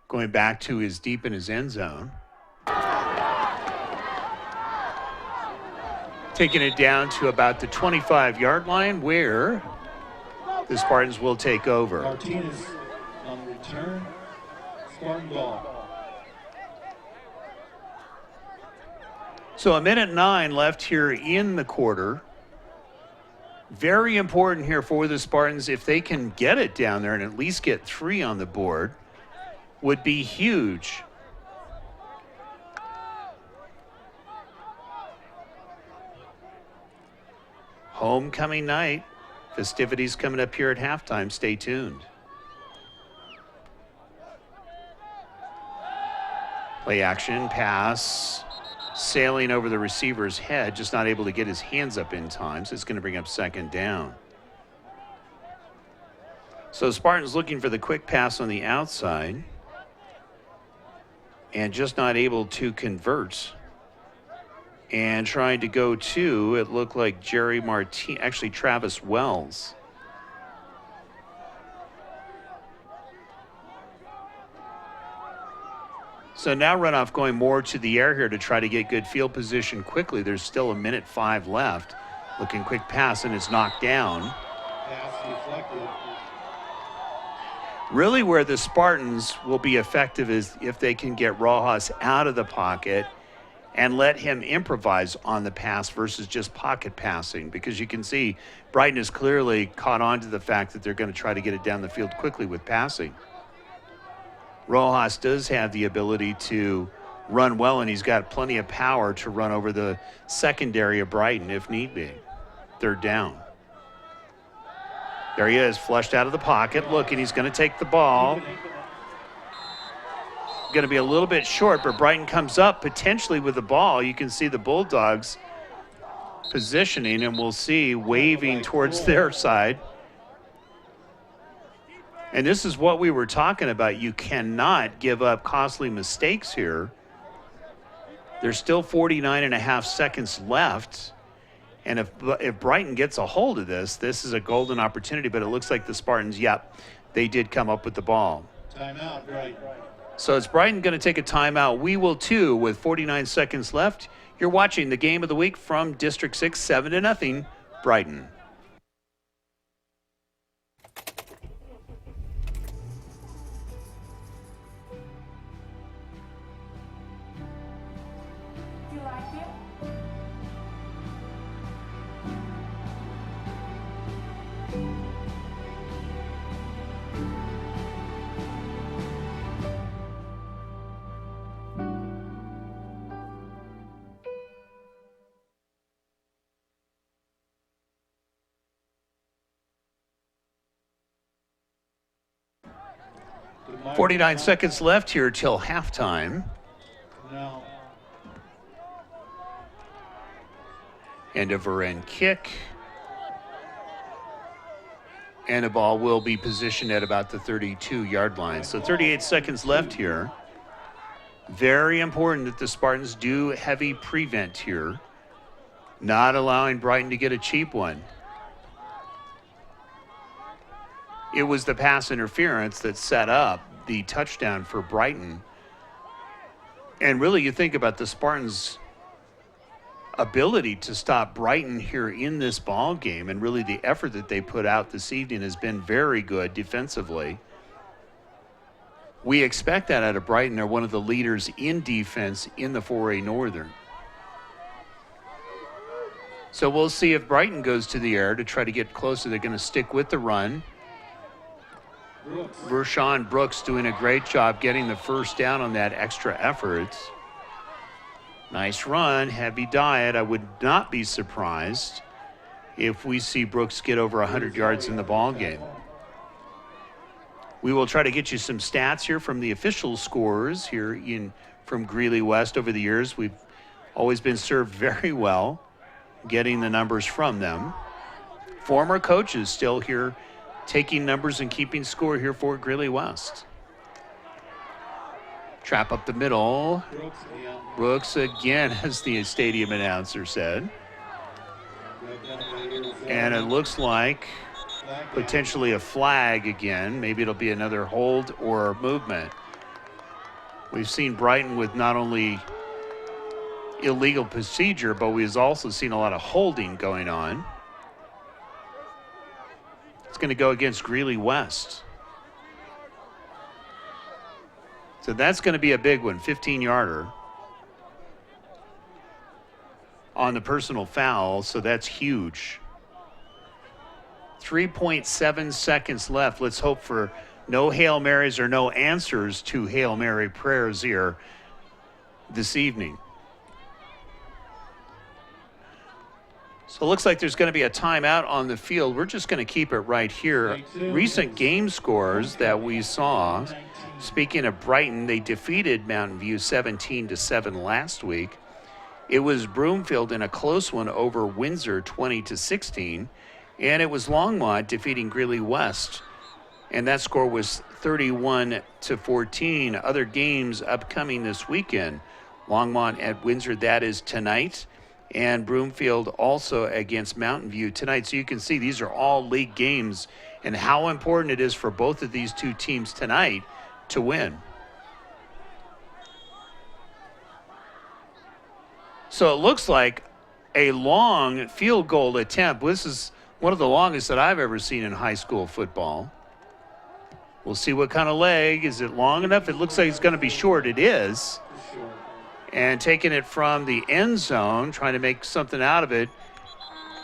Going back to his deep in his end zone. Taking it down to about the 25-yard line where the Spartans will take over. Martinez on the return. Spartan ball. So 1:09 left here in the quarter. Very important here for the Spartans. If they can get it down there and at least get 3 on the board, would be huge. Homecoming night. Festivities coming up here at halftime. Stay tuned. Play action, pass, sailing over the receiver's head, just not able to get his hands up in time, so it's going to bring up 2nd down. So Spartans looking for the quick pass on the outside and just not able to convert. And trying to go to, it looked like actually Travis Wells. So now runoff going more to the air here to try to get good field position quickly. There's still 1:05 left. Looking quick pass and it's knocked down. Pass deflected. Really where the Spartans will be effective is if they can get Rojas out of the pocket and let him improvise on the pass versus just pocket passing, because you can see Brighton has clearly caught on to the fact that they're going to try to get it down the field quickly with passing. Rojas does have the ability to run well, and he's got plenty of power to run over the secondary of Brighton if need be. 3rd down. There he is, flushed out of the pocket. Look, and he's going to take the ball. Going to be a little bit short, but Brighton comes up potentially with the ball. You can see the Bulldogs positioning, and we'll see waving towards their side. And this is what we were talking about. You cannot give up costly mistakes here. There's still 49.5 seconds left. And if Brighton gets a hold of this, this is a golden opportunity. But it looks like the Spartans, yep, they did come up with the ball. Timeout, Brighton. So it's Brighton going to take a timeout. We will too with 49 seconds left. You're watching the game of the week from District 6, 7-0, Brighton. You like it? 49 seconds left here till halftime. Now, End over end kick. And the ball will be positioned at about the 32-yard line. So 38 seconds left here. Very important that the Spartans do heavy prevent here, not allowing Brighton to get a cheap one. It was the pass interference that set up the touchdown for Brighton. And really, you think about the Spartans' ability to stop Brighton here in this ball game, and really the effort that they put out this evening has been very good defensively. We expect that out of Brighton. They're one of the leaders in defense in the 4A Northern. So we'll see if Brighton goes to the air to try to get closer. They're going to stick with the run. Vershawn Brooks doing a great job getting the first down on that extra effort. Nice run, heavy diet. I would not be surprised if we see Brooks get over 100 yards in the ball game. We will try to get you some stats here from the official scorers here from Greeley West over the years. We've always been served very well getting the numbers from them. Former coaches still here taking numbers and keeping score here for Greeley West. Trap up the middle. Brooks again, as the stadium announcer said. And it looks like potentially a flag again. Maybe it'll be another hold or movement. We've seen Brighton with not only illegal procedure, but we've also seen a lot of holding going on. It's going to go against Greeley West. So that's going to be a big one, 15-yarder on the personal foul, so that's huge. 3.7 seconds left. Let's hope for no Hail Marys or no answers to Hail Mary prayers here this evening. So it looks like there's going to be a timeout on the field. We're just going to keep it right here. Recent game scores that we saw. Speaking of Brighton, they defeated Mountain View 17-7 last week. It was Broomfield in a close one over Windsor 20-16. And it was Longmont defeating Greeley West. And that score was 31-14. Other games upcoming this weekend. Longmont at Windsor, that is tonight. And Broomfield also against Mountain View tonight. So you can see these are all league games and how important it is for both of these two teams tonight to win. So it looks like a long field goal attempt. This is one of the longest that I've ever seen in high school football. We'll see what kind of leg. Is it long enough? It looks like it's going to be short. It is. And taking it from the end zone, trying to make something out of it.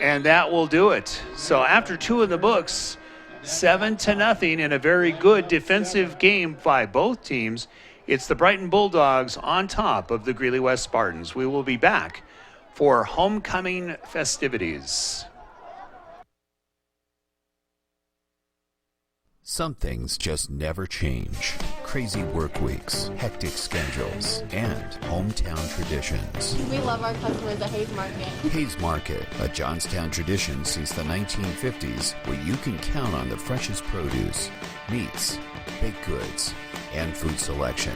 And that will do it. So after two in the books, 7-0 in a very good defensive game by both teams. It's the Brighton Bulldogs on top of the Greeley West Spartans. We will be back for homecoming festivities. Some things just never change. Crazy work weeks, hectic schedules, and hometown traditions. We love our customers at Hayes Market. Hayes Market, a Johnstown tradition since the 1950s, where you can count on the freshest produce, meats, baked goods, and food selection.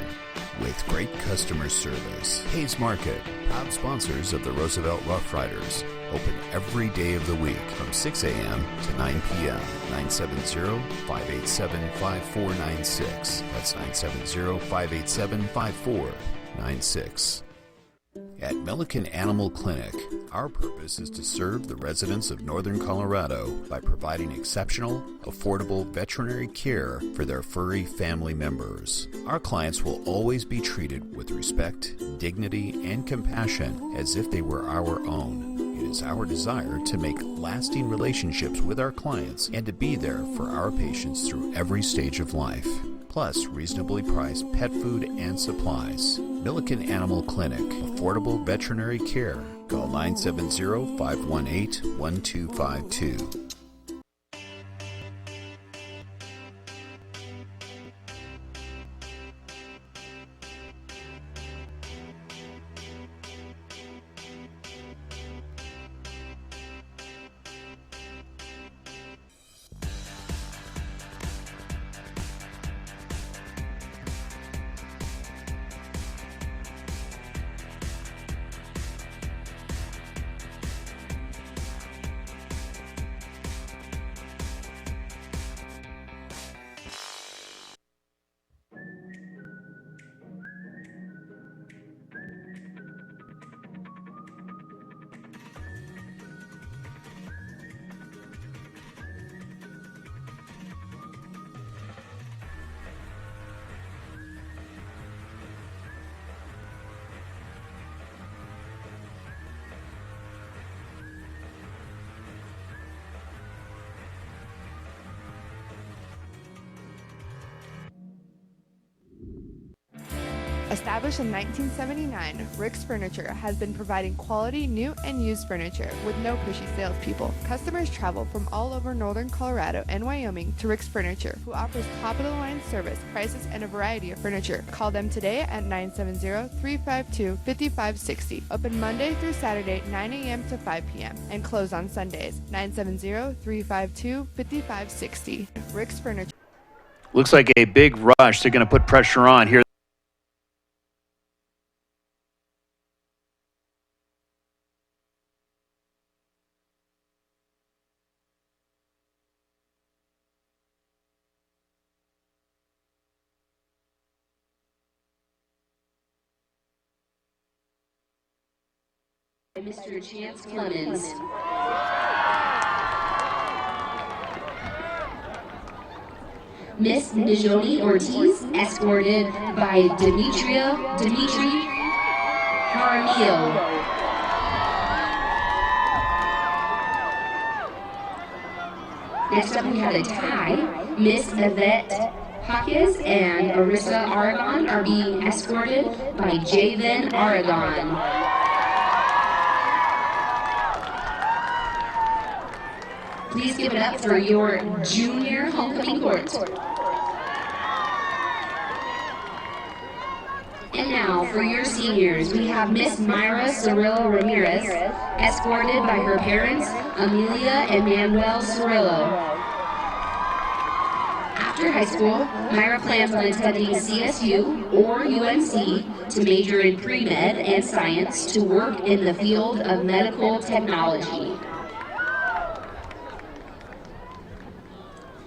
With great customer service. Hayes Market, proud sponsors of the Roosevelt Rough Riders. Open every day of the week from 6 a.m. to 9 p.m. 970-587-5496. That's 970-587-5496. At Milliken Animal Clinic, our purpose is to serve the residents of Northern Colorado by providing exceptional, affordable veterinary care for their furry family members. Our clients will always be treated with respect, dignity, and compassion as if they were our own. It is our desire to make lasting relationships with our clients and to be there for our patients through every stage of life. Plus reasonably priced pet food and supplies. Milliken Animal Clinic, affordable veterinary care. Call 970-518-1252. Established in 1979, Rick's Furniture has been providing quality new and used furniture with no pushy salespeople. Customers travel from all over northern Colorado and Wyoming to Rick's Furniture, who offers top-of-the-line service, prices, and a variety of furniture. Call them today at 970-352-5560. Open Monday through Saturday, 9 a.m. to 5 p.m. and close on Sundays. 970-352-5560. Rick's Furniture. Looks like a big rush. They're going to put pressure on here. Mr. Chance Clemens. Miss Nijoni Ortiz, escorted by Dimitri Jaramillo. Next up, we have a tie. Miss Yvette Hawkins and Arissa Aragon are being escorted by Javen Aragon. Please give it up for your junior homecoming court. And now, for your seniors, we have Miss Myra Cirillo Ramirez, escorted by her parents, Amelia and Manuel Cirillo. After high school, Myra plans on attending CSU or UNC to major in pre-med and science to work in the field of medical technology.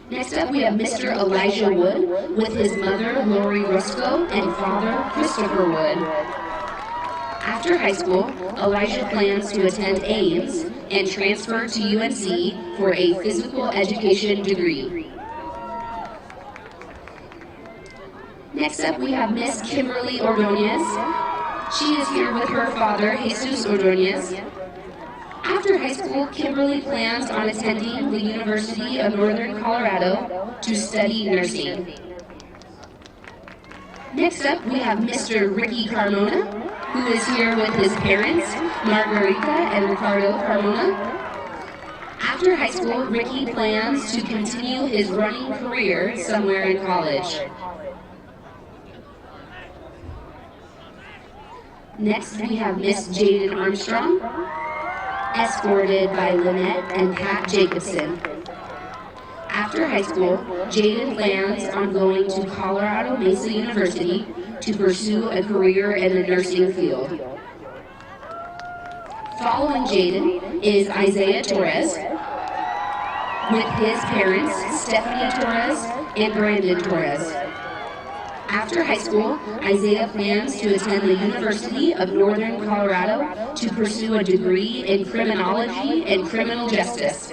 Next up, we have Mr. Elijah Wood with his mother, Lori Rusco, and father, Christopher Wood. After high school, Elijah plans to attend Ames and transfer to UNC for a physical education degree. Next up, we have Miss Kimberly Ordonez. She is here with her father, Jesus Ordonez. After high school, Kimberly plans on attending the University of Northern Colorado to study nursing. Next up, we have Mr. Ricky Carmona, who is here with his parents, Margarita and Ricardo Carmona. After high school, Ricky plans to continue his running career somewhere in college. Next, we have Miss Jaden Armstrong, escorted by Lynette and Pat Jacobson. After high school, Jaden plans on going to Colorado Mesa University to pursue a career in the nursing field. Following Jaden is Isaiah Torres with his parents, Stephanie Torres and Brandon Torres. After high school, Isaiah plans to attend the University of Northern Colorado to pursue a degree in criminology and criminal justice.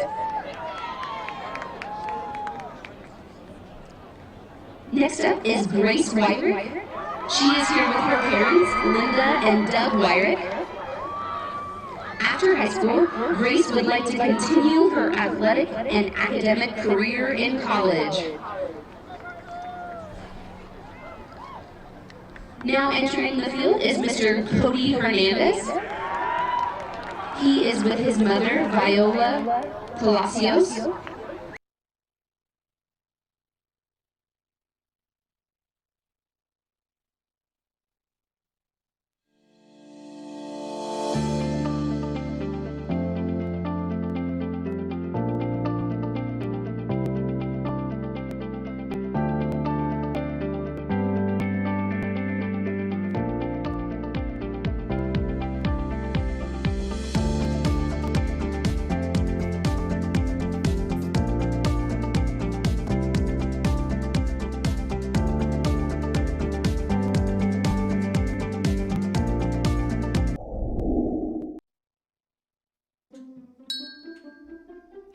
Next up is Grace Wyrick. She is here with her parents, Linda and Doug Wyrick. After high school, Grace would like to continue her athletic and academic career in college. Now entering the field is Mr. Cody Hernandez. He is with his mother, Viola Palacios.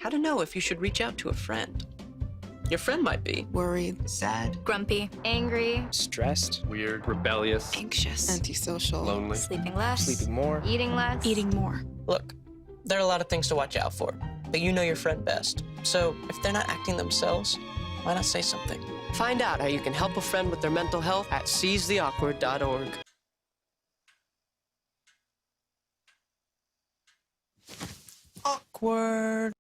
How to know if you should reach out to a friend. Your friend might be Worried, sad, Grumpy, angry, Stressed, weird, rebellious, anxious, antisocial, lonely, sleeping less, sleeping more. eating less, eating more. Look, there are a lot of things to watch out for, but you know your friend best. So if they're not acting themselves, why not say something? Find out how you can help a friend with their mental health at seizetheawkward.org. Awkward.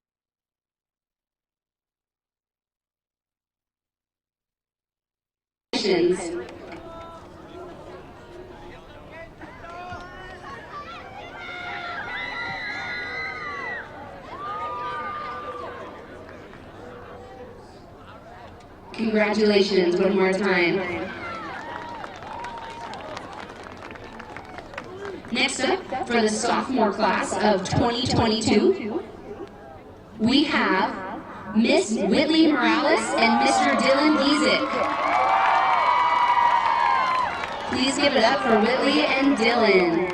Congratulations one more time. Next up, for the sophomore class of 2022, we have Miss Whitley Morales and Mr. Dylan Giesick. Please give it up for Whitley and Dylan.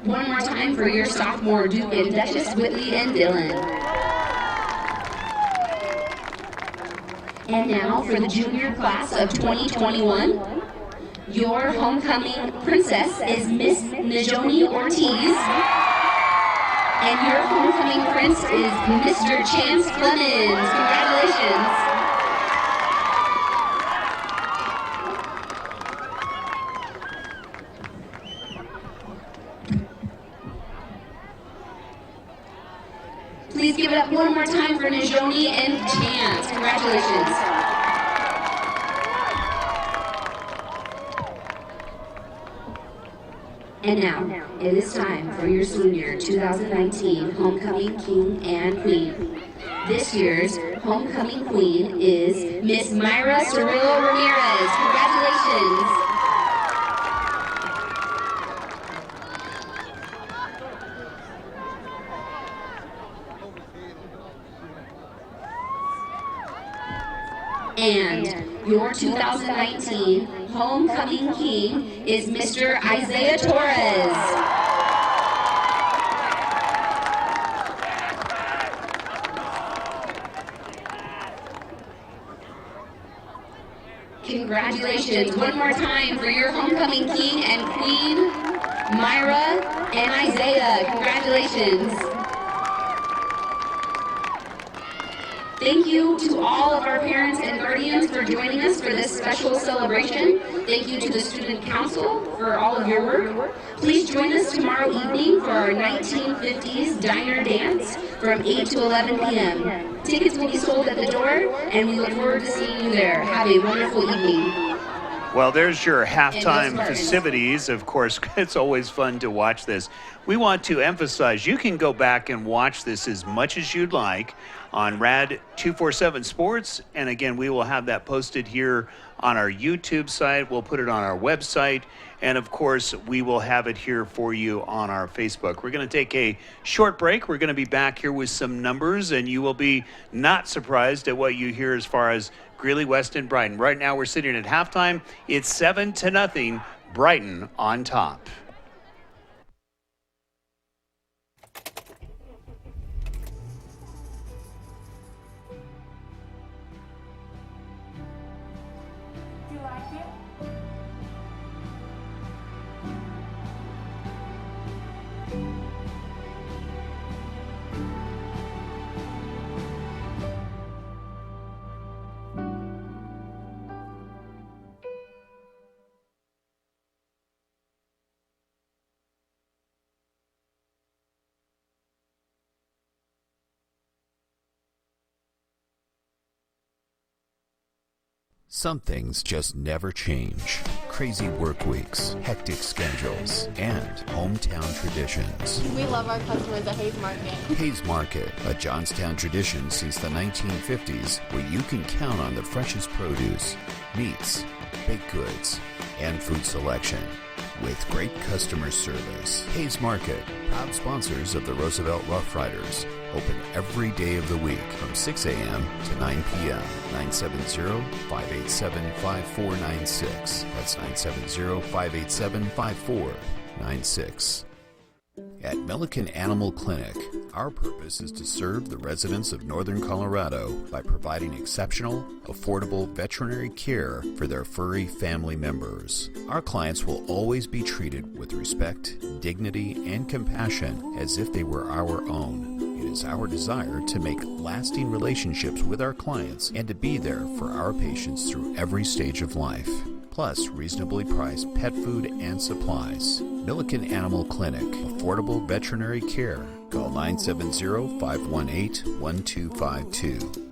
One more time for your sophomore Duke and Duchess, Whitley and Dylan. And now for the junior class of 2021, your homecoming princess is Miss Najoni Ortiz, and your homecoming prince is Mr. Chance Clemens. Congratulations. Please give it up one more time for Najoni and Chance. Congratulations. And now, it is time for your senior 2019 Homecoming King and Queen. This year's Homecoming Queen is Miss Myra Cirillo Ramirez. Congratulations. And your 2019 Homecoming King is Mr. Isaiah Torres. Congratulations one more time for your Homecoming King and Queen, Myra and Isaiah. Congratulations. Thank you to all of our parents and guardians for joining us for this special celebration. Thank you to the Student Council for all of your work. Please join us tomorrow evening for our 1950s Diner Dance from 8 to 11 p.m. Tickets will be sold at the door, and we look forward to seeing you there. Have a wonderful evening. Well, there's your halftime festivities. Of course, it's always fun to watch this. We want to emphasize you can go back and watch this as much as you'd like on Rad 247 Sports. And again, we will have that posted here on our YouTube site. We'll put it on our website. And of course, we will have it here for you on our Facebook. We're going to take a short break. We're going to be back here with some numbers, and you will be not surprised at what you hear as far as Greeley, West, and Brighton. Right now, we're sitting at halftime. It's 7-0, Brighton on top. Some things just never change. Crazy work weeks, hectic schedules, and hometown traditions. We love our customers at Hayes Market. Hayes Market, a Johnstown tradition since the 1950s, where you can count on the freshest produce, meats, baked goods, and food selection. With great customer service. Hayes Market, proud sponsors of the Roosevelt Rough Riders. Open every day of the week from 6 a.m. to 9 p.m. 970-587-5496. That's 970-587-5496. At Milliken Animal Clinic, our purpose is to serve the residents of Northern Colorado by providing exceptional, affordable veterinary care for their furry family members. Our clients will always be treated with respect, dignity, and compassion as if they were our own. It is our desire to make lasting relationships with our clients and to be there for our patients through every stage of life. Plus reasonably priced pet food and supplies. Milliken Animal Clinic, affordable veterinary care. Call 970-518-1252.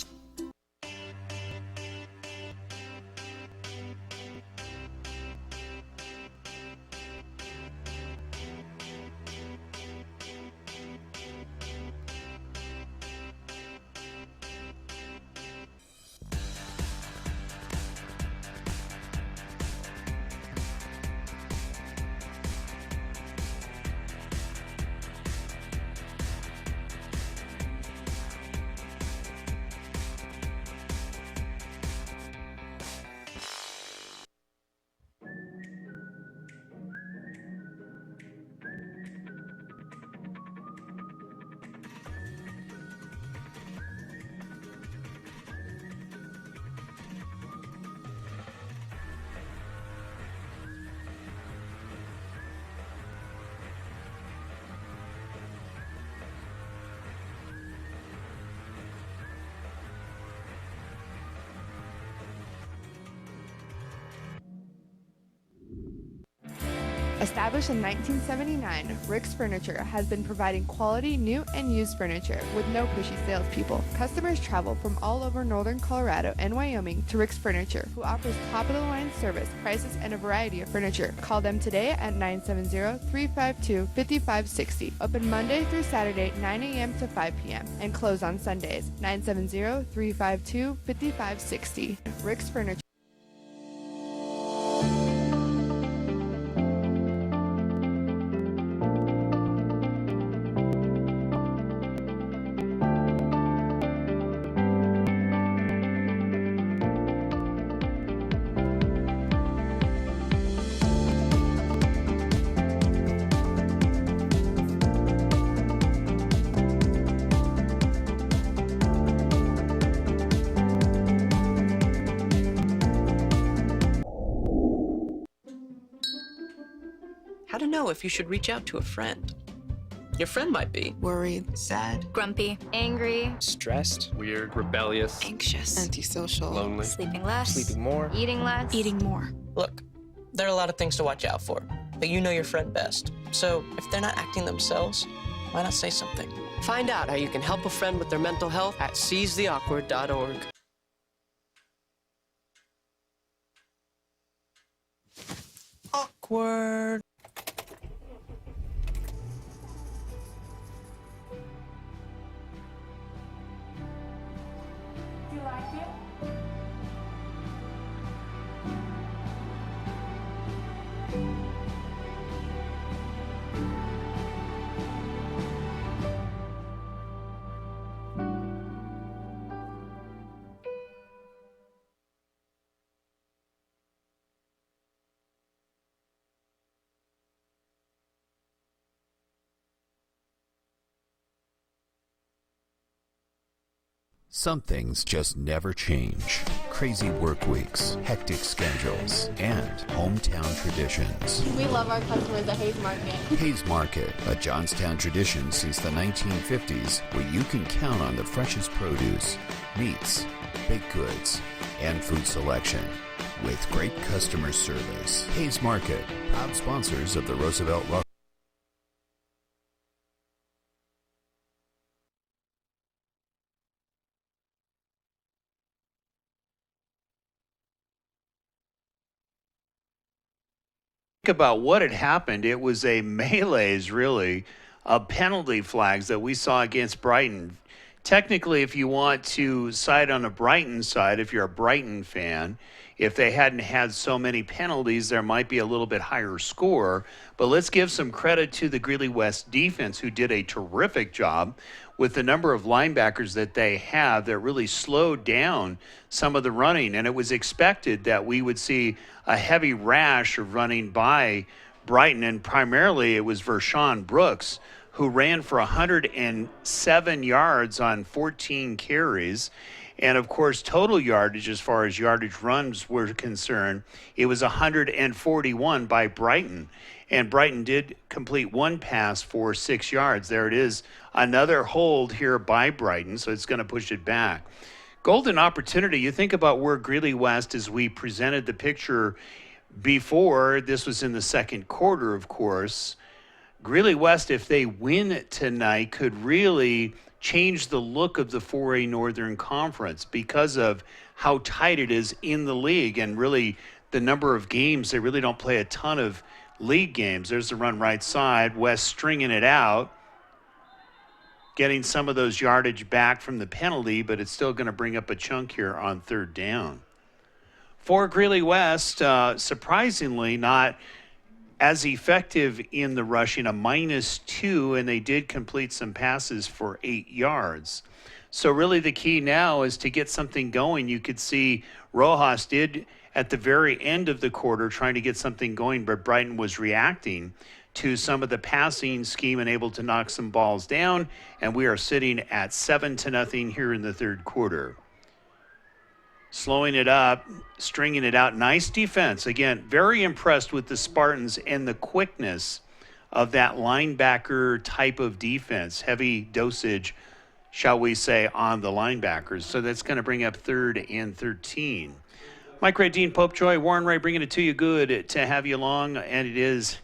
Established in 1979, Rick's Furniture has been providing quality new and used furniture with no pushy salespeople. Customers travel from all over northern Colorado and Wyoming to Rick's Furniture, who offers top-of-the-line service, prices, and a variety of furniture. Call them today at 970-352-5560. Open Monday through Saturday, 9 a.m. to 5 p.m. and close on Sundays, 970-352-5560. Rick's Furniture. How to know if you should reach out to a friend. Your friend might be Worried. Sad. Grumpy. Angry. Stressed. Weird. Rebellious. Anxious. Antisocial. Lonely. Sleeping less. Sleeping more. Eating less. Eating more. Look, there are a lot of things to watch out for, but you know your friend best. So if they're not acting themselves, why not say something? Find out how you can help a friend with their mental health at seizetheawkward.org. Awkward. You like it? Some things just never change. Crazy work weeks, hectic schedules, and hometown traditions. We love our customers at Hayes Market. Hayes Market, a Johnstown tradition since the 1950s, where you can count on the freshest produce, meats, baked goods, and food selection. With great customer service. Hayes Market, proud sponsors of the Roosevelt Rock. About what had happened. It was a melees, really, of penalty flags that we saw against Brighton. Technically, if you want to side on the Brighton side, if you're a Brighton fan, if they hadn't had so many penalties, there might be a little bit higher score. But let's give some credit to the Greeley West defense, who did a terrific job with the number of linebackers that they have that really slowed down some of the running. And it was expected that we would see a heavy rash of running by Brighton, and primarily it was Vershawn Brooks, who ran for 107 yards on 14 carries. And of course, total yardage, as far as yardage runs were concerned, it was 141 by Brighton. And Brighton did complete one pass for 6 yards. There it is, another hold here by Brighton, so it's going to push it back. Golden opportunity. You think about where Greeley West, as we presented the picture before, this was in the second quarter, of course. Greeley West, if they win tonight, could really change the look of the 4A Northern Conference because of how tight it is in the league, and really the number of games. They really don't play a ton of league games. There's the run right side. West stringing it out, getting some of those yardage back from the penalty, but it's still going to bring up a chunk here on third down. For Greeley West, surprisingly not as effective in the rushing, a -2, and they did complete some passes for 8 yards. So really the key now is to get something going. You could see Rojas did at the very end of the quarter trying to get something going, but Brighton was reacting to some of the passing scheme and able to knock some balls down, and we are sitting at 7-0 here in the third quarter. Slowing it up, stringing it out. Nice defense. Again, very impressed with the Spartans and the quickness of that linebacker type of defense. Heavy dosage, shall we say, on the linebackers. So that's going to bring up 3rd and 13. Mike Ray, Dean Popejoy, Warren Ray bringing it to you. Good to have you along, and it is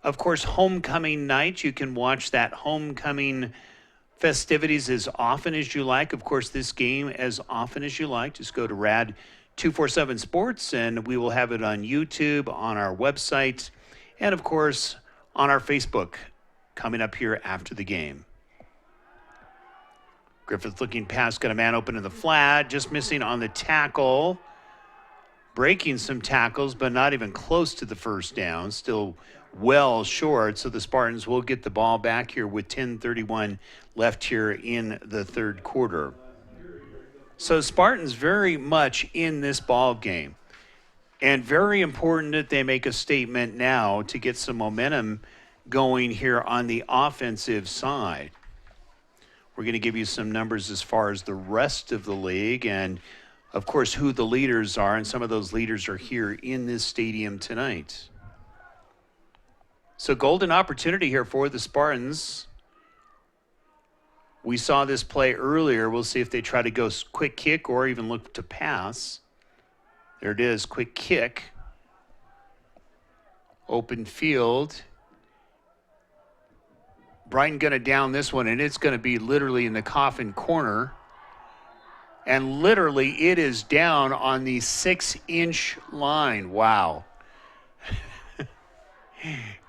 Of course, homecoming night, you can watch that homecoming festivities as often as you like. Of course, this game as often as you like. Just go to Rad 247 Sports, and we will have it on YouTube, on our website, and of course, on our Facebook coming up here after the game. Griffith looking past, got a man open in the flat, just missing on the tackle. Breaking some tackles, but not even close to the first down. Still well short, so the Spartans will get the ball back here with 10:31 left here in the third quarter. So Spartans very much in this ball game, and very important that they make a statement now to get some momentum going here on the offensive side. We're going to give you some numbers as far as the rest of the league and, of course, who the leaders are, and some of those leaders are here in this stadium tonight. So golden opportunity here for the Spartans. We saw this play earlier. We'll see if they try to go quick kick or even look to pass. There it is, quick kick. Open field. Brighton going to down this one, and it's going to be literally in the coffin corner. And literally, it is down on the 6-inch line. Wow.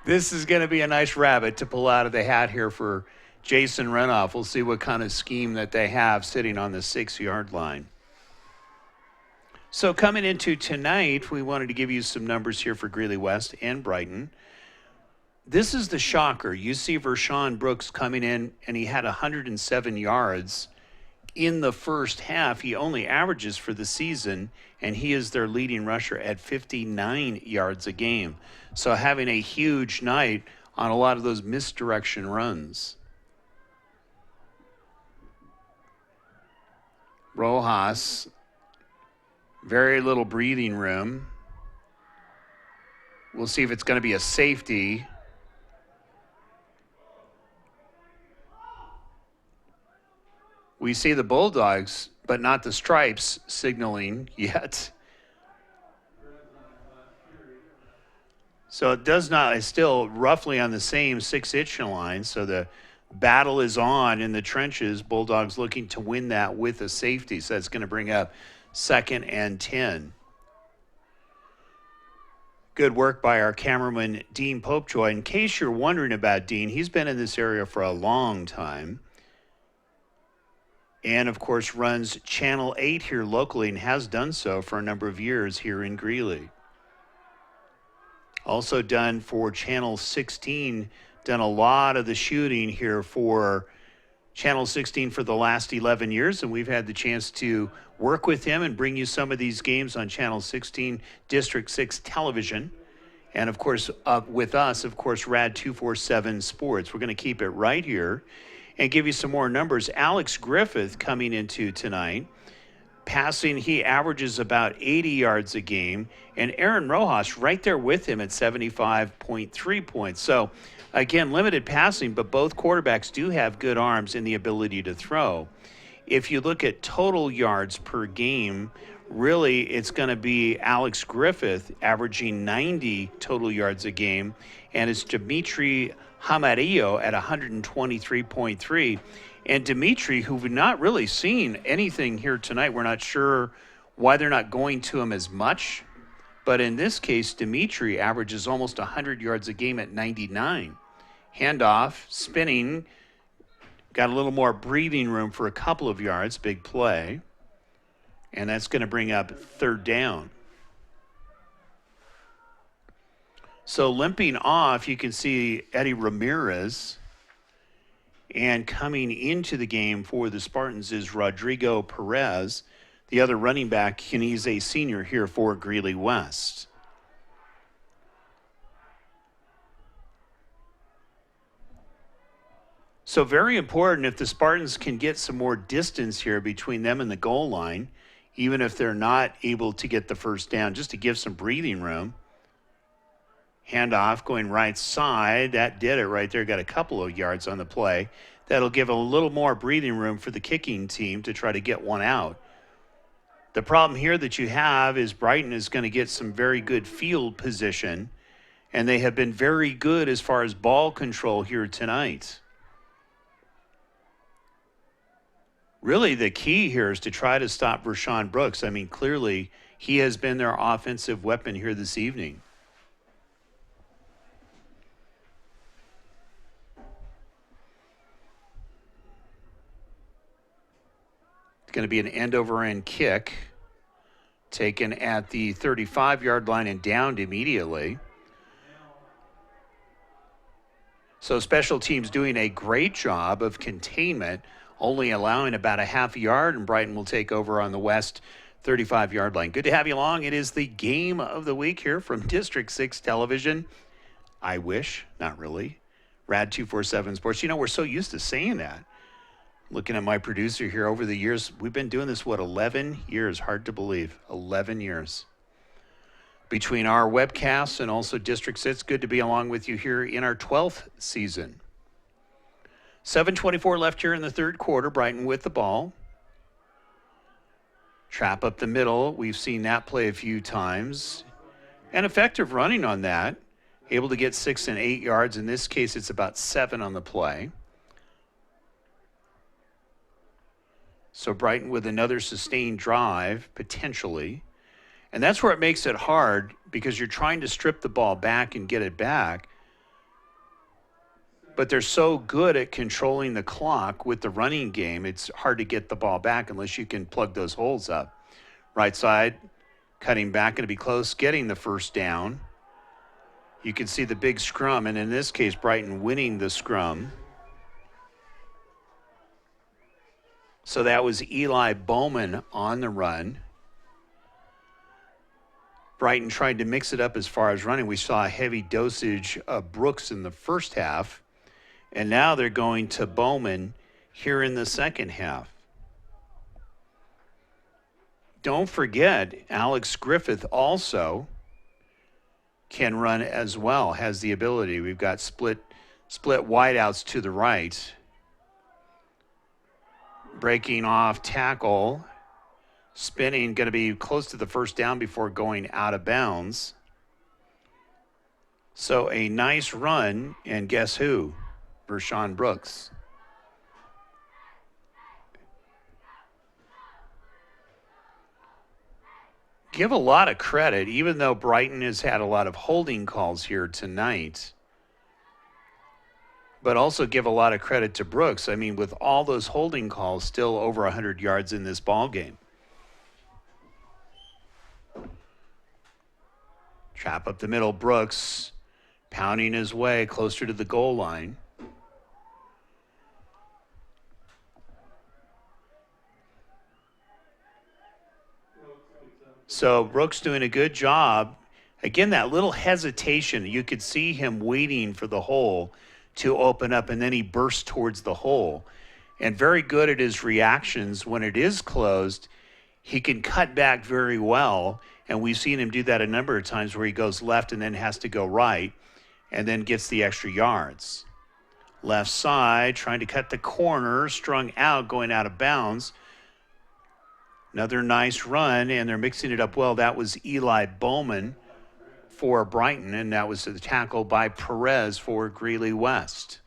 This is going to be a nice rabbit to pull out of the hat here for Jason Renoff. We'll see what kind of scheme that they have sitting on the 6-yard line. So coming into tonight, we wanted to give you some numbers here for Greeley West and Brighton. This is the shocker. You see Vershawn Brooks coming in, and he had 107 yards. In the first half, he only averages for the season, and he is their leading rusher at 59 yards a game. So having a huge night on a lot of those misdirection runs. Rojas, very little breathing room. We'll see if it's going to be a safety. We see the Bulldogs, but not the Stripes signaling yet. So it does not, it's still roughly on the same 6-inch line. So the battle is on in the trenches. Bulldogs looking to win that with a safety. So that's going to bring up 2nd and 10. Good work by our cameraman, Dean Popejoy. In case you're wondering about Dean, he's been in this area for a long time. And, of course, runs Channel 8 here locally and has done so for a number of years here in Greeley. Also done for Channel 16, done a lot of the shooting here for Channel 16 for the last 11 years, and we've had the chance to work with him and bring you some of these games on Channel 16, District 6 television. And, of course, with us, of course, Rad 247 Sports. We're going to keep it right here and give you some more numbers. Alex Griffith coming into tonight. Passing, he averages about 80 yards a game. And Aaron Rojas right there with him at 75.3 points. So, again, limited passing, but both quarterbacks do have good arms and the ability to throw. If you look at total yards per game, really it's going to be Alex Griffith averaging 90 total yards a game. And it's Dimitri Hamarillo at 123.3. And Dimitri, who we've not really seen anything here tonight, we're not sure why they're not going to him as much. But in this case, Dimitri averages almost 100 yards a game at 99. Handoff, spinning, got a little more breathing room for a couple of yards, big play. And that's going to bring up 3rd down. So limping off, you can see Eddie Ramirez. And coming into the game for the Spartans is Rodrigo Perez, the other running back, and he's a senior here for Greeley West. So very important if the Spartans can get some more distance here between them and the goal line, even if they're not able to get the first down, just to give some breathing room. Handoff going right side. That did it right there. Got a couple of yards on the play. That'll give a little more breathing room for the kicking team to try to get one out. The problem here that you have is Brighton is going to get some very good field position. And they have been very good as far as ball control here tonight. Really, the key here is to try to stop Vershawn Brooks. I mean, clearly, he has been their offensive weapon here this evening. It's going to be an end-over-end kick taken at the 35-yard line and downed immediately. So special teams doing a great job of containment, only allowing about a half a yard, and Brighton will take over on the west 35-yard line. Good to have you along. It is the game of the week here from District 6 Television. I wish, not really. Rad 247 Sports. You know, we're so used to saying that. Looking at my producer here over the years, we've been doing this, 11 years? Hard to believe. 11 years. Between our webcasts and also District 6, good to be along with you here in our 12th season. 7:24 left here in the third quarter. Brighton with the ball. Trap up the middle. We've seen that play a few times. And effective running on that. Able to get 6 and 8 yards. In this case, it's about 7 on the play. So Brighton with another sustained drive, potentially. And that's where it makes it hard, because you're trying to strip the ball back and get it back. But they're so good at controlling the clock with the running game, it's hard to get the ball back unless you can plug those holes up. Right side, cutting back, going to be close, getting the first down. You can see the big scrum, and in this case, Brighton winning the scrum. So that was Eli Bowman on the run. Brighton tried to mix it up as far as running. We saw a heavy dosage of Brooks in the first half, and now they're going to Bowman here in the second half. Don't forget, Alex Griffith also can run as well, has the ability. We've got split wideouts to the right. Breaking off tackle, spinning, going to be close to the first down before going out of bounds. So a nice run, and guess who? Vershawn Brooks. Give a lot of credit, even though Brighton has had a lot of holding calls here tonight. But also give a lot of credit to Brooks. I mean, with all those holding calls, still over 100 yards in this ball game. Trap up the middle, Brooks pounding his way closer to the goal line. So Brooks doing a good job. Again, that little hesitation, you could see him waiting for the hole to open up, and then he bursts towards the hole. And very good at his reactions when it is closed. He can cut back very well, and we've seen him do that a number of times where he goes left and then has to go right and then gets the extra yards. Left side, trying to cut the corner, strung out, going out of bounds. Another nice run, and they're mixing it up well. That was Eli Bowman for Brighton, and that was the tackle by Perez for Greeley West.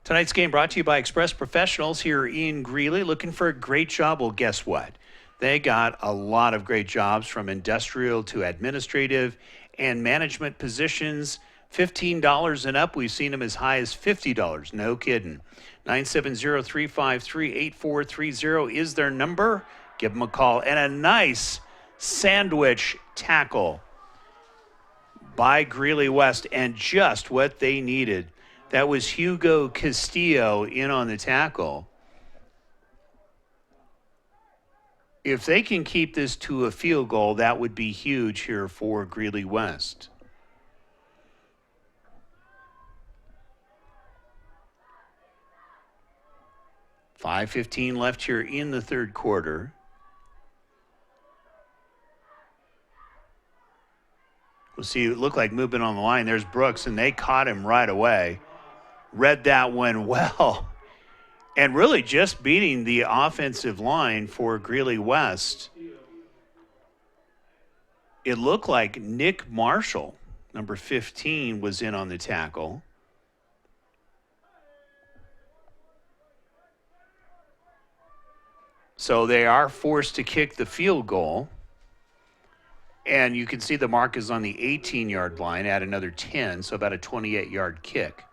Tonight's game brought to you by Express Professionals here in Greeley. Looking for a great job? Well, guess what? They got a lot of great jobs, from industrial to administrative and management positions. $15 and up. We've seen them as high as $50. No kidding. 970-353-8430 is their number. Give them a call. And a nice sandwich tackle by Greeley West, and just what they needed. That was Hugo Castillo in on the tackle. If they can keep this to a field goal, that would be huge here for Greeley West. $5:15 left here in the third quarter. We'll see, it looked like movement on the line. There's Brooks, and they caught him right away. Read that one well. And really just beating the offensive line for Greeley West. It looked like Nick Marshall Number 15 was in on the tackle. So they are forced to kick the field goal. And you can see the mark is on the 18-yard line, add another 10, so about a 28-yard kick.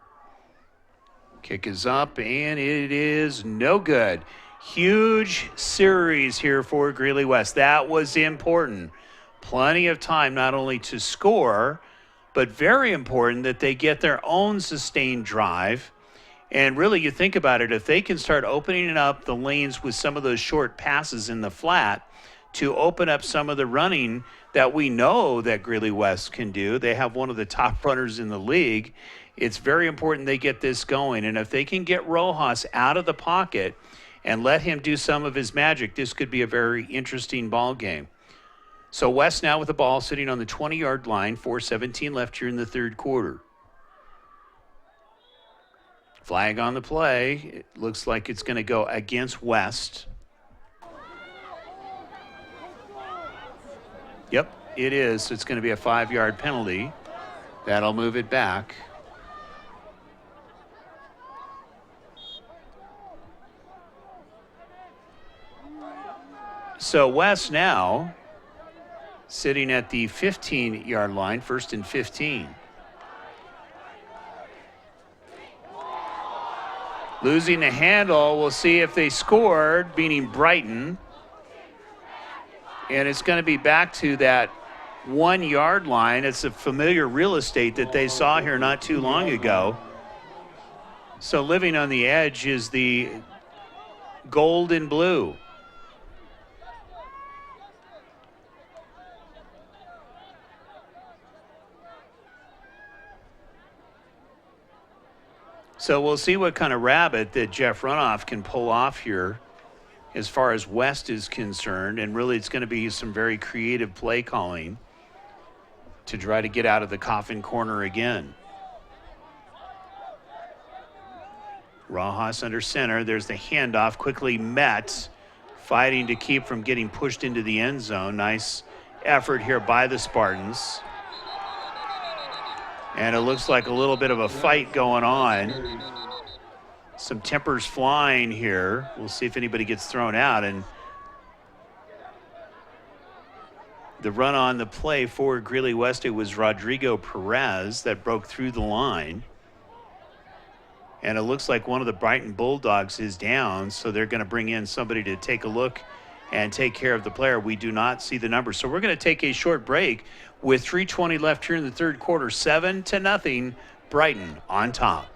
Kick is up, and it is no good. Huge series here for Greeley West. That was important. Plenty of time not only to score, but very important that they get their own sustained drive. And really, you think about it, if they can start opening up the lanes with some of those short passes in the flat to open up some of the running that we know that Greeley West can do. They have one of the top runners in the league. It's very important they get this going. And if they can get Rojas out of the pocket and let him do some of his magic, this could be a very interesting ball game. So West now with the ball sitting on the 20-yard line, 4:17 left here in the third quarter. Flag on the play. It looks like it's going to go against West. Yep, it is. It's going to be a 5-yard penalty. That'll move it back. So West now sitting at the 15-yard line, 1st and 15. Losing the handle, we'll see if they scored, beating Brighton. And it's going to be back to that 1-yard line. It's a familiar real estate that they saw here not too long ago. So living on the edge is the gold and blue. So we'll see what kind of rabbit that Jeff Runoff can pull off here as far as West is concerned. And really it's going to be some very creative play calling to try to get out of the coffin corner again. Rojas under center. There's the handoff, quickly met, fighting to keep from getting pushed into the end zone. Nice effort here by the Spartans. And it looks like a little bit of a fight going on. Some tempers flying here. We'll see if anybody gets thrown out. And the run on the play for Greeley West, it was Rodrigo Perez that broke through the line. And it looks like one of the Brighton Bulldogs is down, so they're going to bring in somebody to take a look and take care of the player. We do not see the numbers. So we're going to take a short break with 3:20 left here in the third quarter. 7-0, Brighton on top.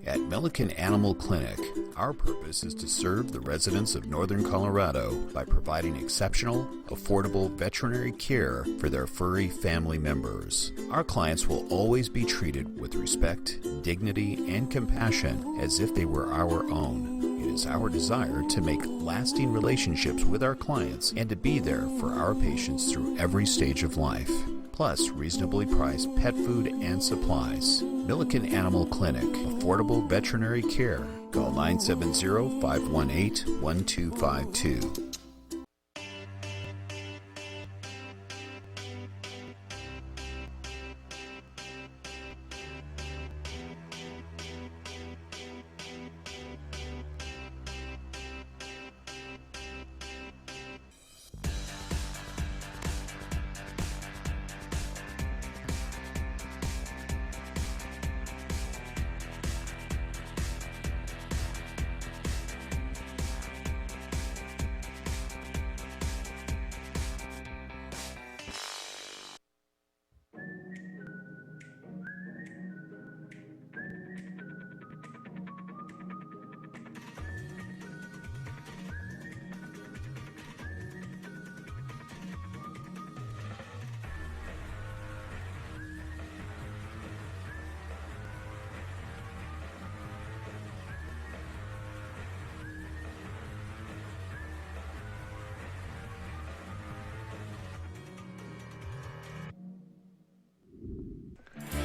At Milliken Animal Clinic, our purpose is to serve the residents of Northern Colorado by providing exceptional, affordable veterinary care for their furry family members. Our clients will always be treated with respect, dignity, and compassion as if they were our own. It is our desire to make lasting relationships with our clients and to be there for our patients through every stage of life. Plus reasonably priced pet food and supplies. Milliken Animal Clinic, affordable veterinary care. Call 970-518-1252.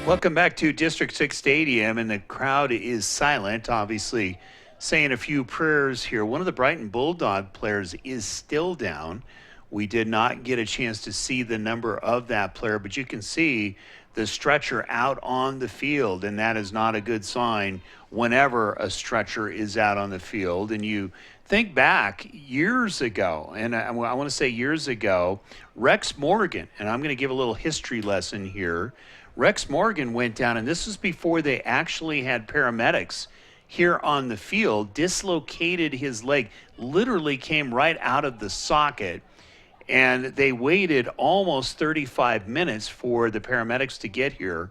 Welcome back to District 6 Stadium, and the crowd is silent, obviously saying a few prayers here. One of the Brighton Bulldog players is still down. We did not get a chance to see the number of that player, but you can see the stretcher out on the field, and that is not a good sign whenever a stretcher is out on the field. And you think back years ago, and I want to say years ago, Rex Morgan, and I'm going to give a little history lesson here. Rex Morgan went down, and this was before they actually had paramedics here on the field, dislocated his leg, literally came right out of the socket. And they waited almost 35 minutes for the paramedics to get here,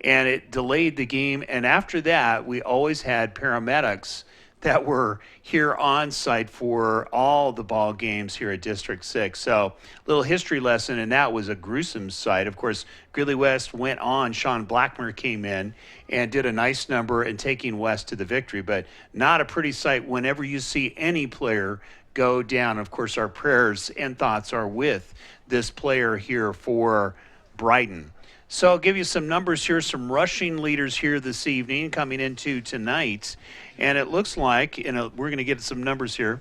and it delayed the game. And after that, we always had paramedics that were here on site for all the ball games here at District 6. So little history lesson, and that was a gruesome sight. Of course, Greeley West went on. Sean Blackmer came in and did a nice number in taking West to the victory, but not a pretty sight whenever you see any player go down. Of course, our prayers and thoughts are with this player here for Brighton. So I'll give you some numbers here, some rushing leaders here this evening coming into tonight. And it looks like, we're going to get some numbers here.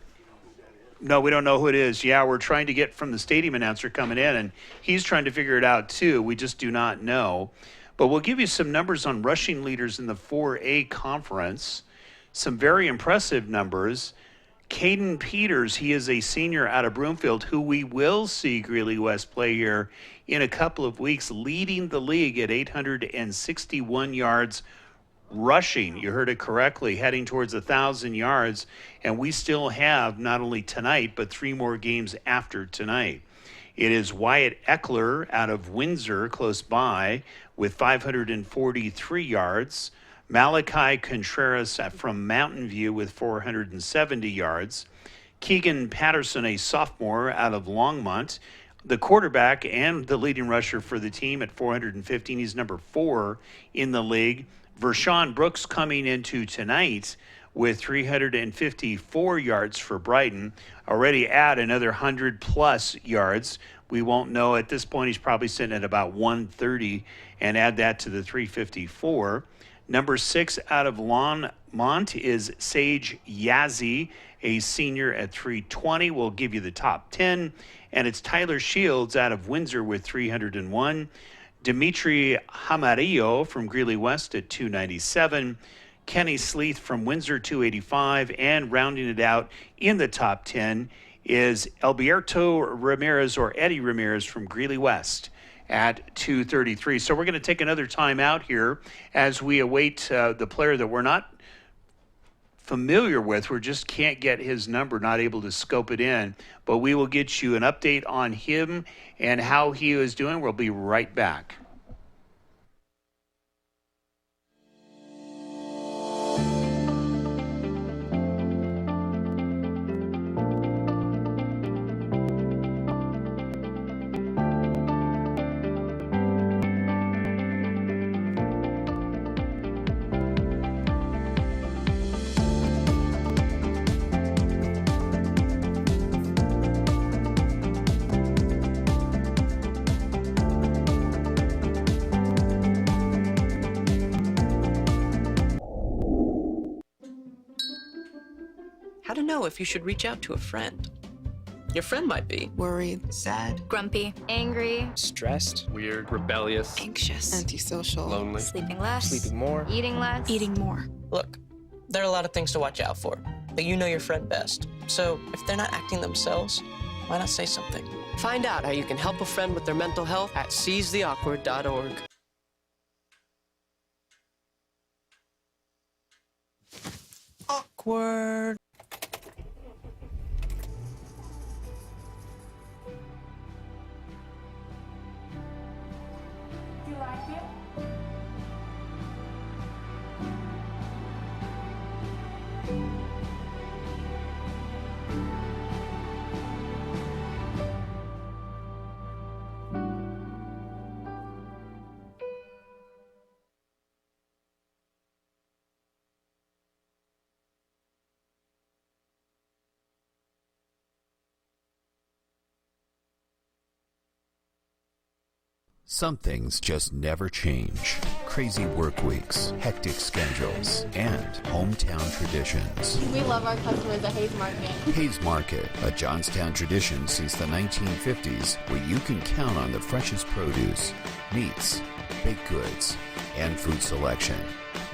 No, we don't know who it is. Yeah, we're trying to get from the stadium announcer coming in, and he's trying to figure it out too. We just do not know. But we'll give you some numbers on rushing leaders in the 4A conference. Some very impressive numbers. Caden Peters, he is a senior out of Broomfield, who we will see Greeley West play here in a couple of weeks, leading the league at 861 yards rushing. You heard it correctly, heading towards 1,000 yards. And we still have not only tonight, but 3 more games after tonight. It is Wyatt Eckler out of Windsor, close by, with 543 yards. Malachi Contreras from Mountain View with 470 yards. Keegan Patterson, a sophomore out of Longmont, the quarterback and the leading rusher for the team at 415. He's number 4 in the league. Vershawn Brooks coming into tonight with 354 yards for Brighton. Already add another 100-plus yards. We won't know at this point. He's probably sitting at about 130, and add that to the 354. Number 6 out of Longmont is Sage Yazzie, a senior at 320. We'll give you the top 10. And it's Tyler Shields out of Windsor with 301. Dimitri Hamarillo from Greeley West at 297. Kenny Sleeth from Windsor, 285. And rounding it out in the top 10 is Alberto Ramirez, or Eddie Ramirez, from Greeley West at 233. So we're going to take another time out here as we await the player that we're not familiar with. We just can't get his number, not able to scope it in. But we will get you an update on him and how he is doing. We'll be right back. How to know if you should reach out to a friend. Your friend might be Worried, sad, Grumpy. Angry. Stressed, weird, rebellious, anxious, antisocial, lonely, Sleeping less. sleeping more. Eating less. eating more. Look, there are a lot of things to watch out for, but you know your friend best. So if they're not acting themselves, why not say something? Find out how you can help a friend with their mental health at seizetheawkward.org. Awkward. You like it? Some things just never change. crazy work weeks, hectic schedules, and hometown traditions. We love our customers at Hayes Market. Hayes Market, a Johnstown tradition since the 1950s, where you can count on the freshest produce, meats, baked goods, and food selection.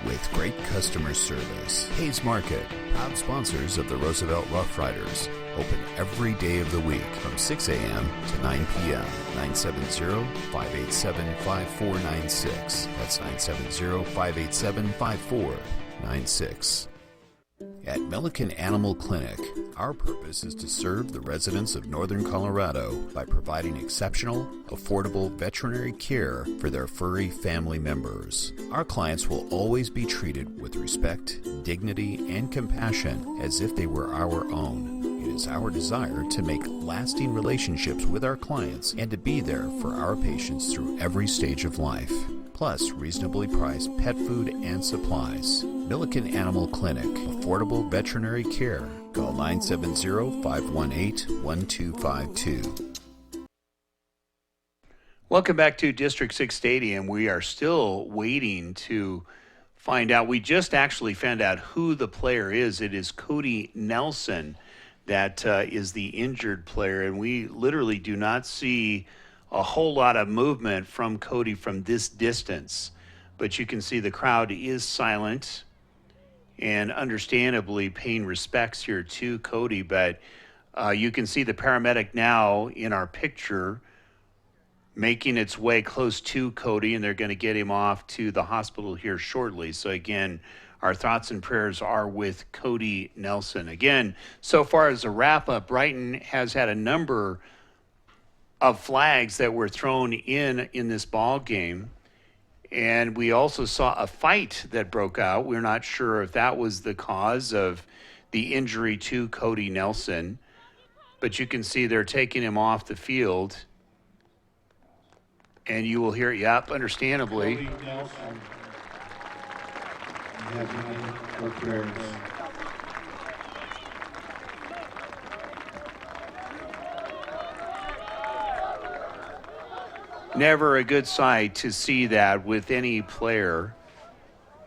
With great customer service. Hayes Market, proud sponsors of the Roosevelt Rough Riders. Open every day of the week from 6 a.m. to 9 p.m. 970-587-5496. That's 970-587-5496. At Milliken Animal Clinic, our purpose is to serve the residents of Northern Colorado by providing exceptional, affordable veterinary care for their furry family members. Our clients will always be treated with respect, dignity, and compassion as if they were our own. It is our desire to make lasting relationships with our clients and to be there for our patients through every stage of life. Plus reasonably priced pet food and supplies. Milliken Animal Clinic, affordable veterinary care. Call 970-518-1252. Welcome back to District 6 Stadium. We are still waiting to find out. We just actually found out who the player is. It is Cody Nelson that is the injured player, and we literally do not see a whole lot of movement from Cody from this distance. But you can see the crowd is silent and understandably paying respects here to Cody. But you can see the paramedic now in our picture making its way close to Cody, and they're going to get him off to the hospital here shortly. So again, our thoughts and prayers are with Cody Nelson. Again, so far as a wrap-up, Brighton has had a number of flags that were thrown in this ball game. And we also saw a fight that broke out. We're not sure if that was the cause of the injury to Cody Nelson, but you can see they're taking him off the field. And you will hear, yep, understandably. Cody Nelson, you have your name for prayers. Never a good sight to see that with any player.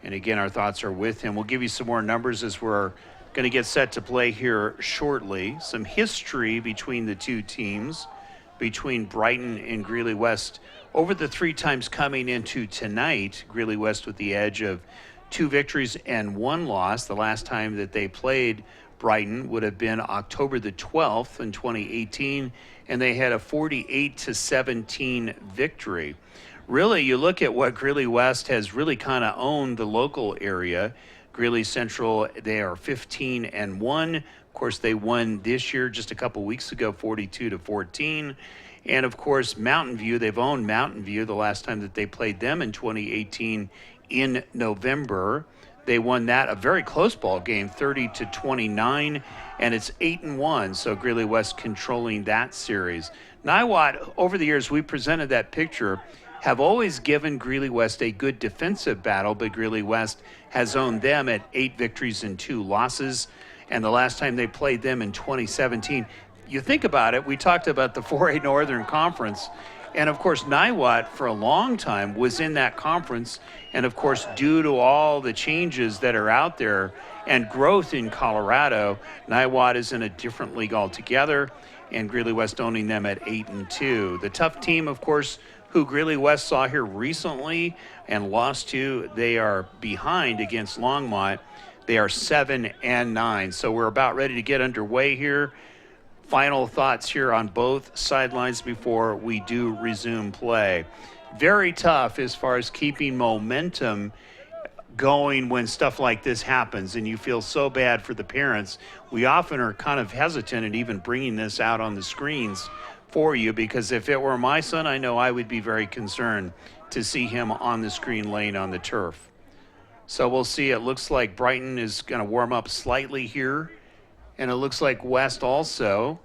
And again, our thoughts are with him. We'll give you some more numbers as we're going to get set to play here shortly. Some history between the two teams, between Brighton and Greeley West. Over the 3 times coming into tonight, Greeley West with the edge of 2 victories and 1 loss. The last time that they played Brighton would have been October the 12th in 2018, and they had a 48-17 victory. Really, you look at what Greeley West has really kind of owned the local area. Greeley Central, they are 15-1. Of course, they won this year just a couple weeks ago, 42-14. And of course, Mountain View, they've owned Mountain View the last time that they played them in 2018 in November. They won that, a very close ball game, 30-29, and it's 8-1. So Greeley West controlling that series. Niwot, over the years, we presented that picture, have always given Greeley West a good defensive battle, but Greeley West has owned them at 8 victories and 2 losses. And the last time they played them in 2017, you think about it, we talked about the 4A Northern Conference. And of course, Niwot for a long time was in that conference. And of course, due to all the changes that are out there and growth in Colorado, Niwot is in a different league altogether, and Greeley West owning them at 8-2. The tough team, of course, who Greeley West saw here recently and lost to, they are behind against Longmont. They are 7-9. So we're about ready to get underway here. Final thoughts here on both sidelines before we do resume play. Very tough as far as keeping momentum going when stuff like this happens, and you feel so bad for the parents. We often are kind of hesitant at even bringing this out on the screens for you, because if it were my son, I know I would be very concerned to see him on the screen laying on the turf. So we'll see. It looks like Brighton is going to warm up slightly here, and it looks like West also.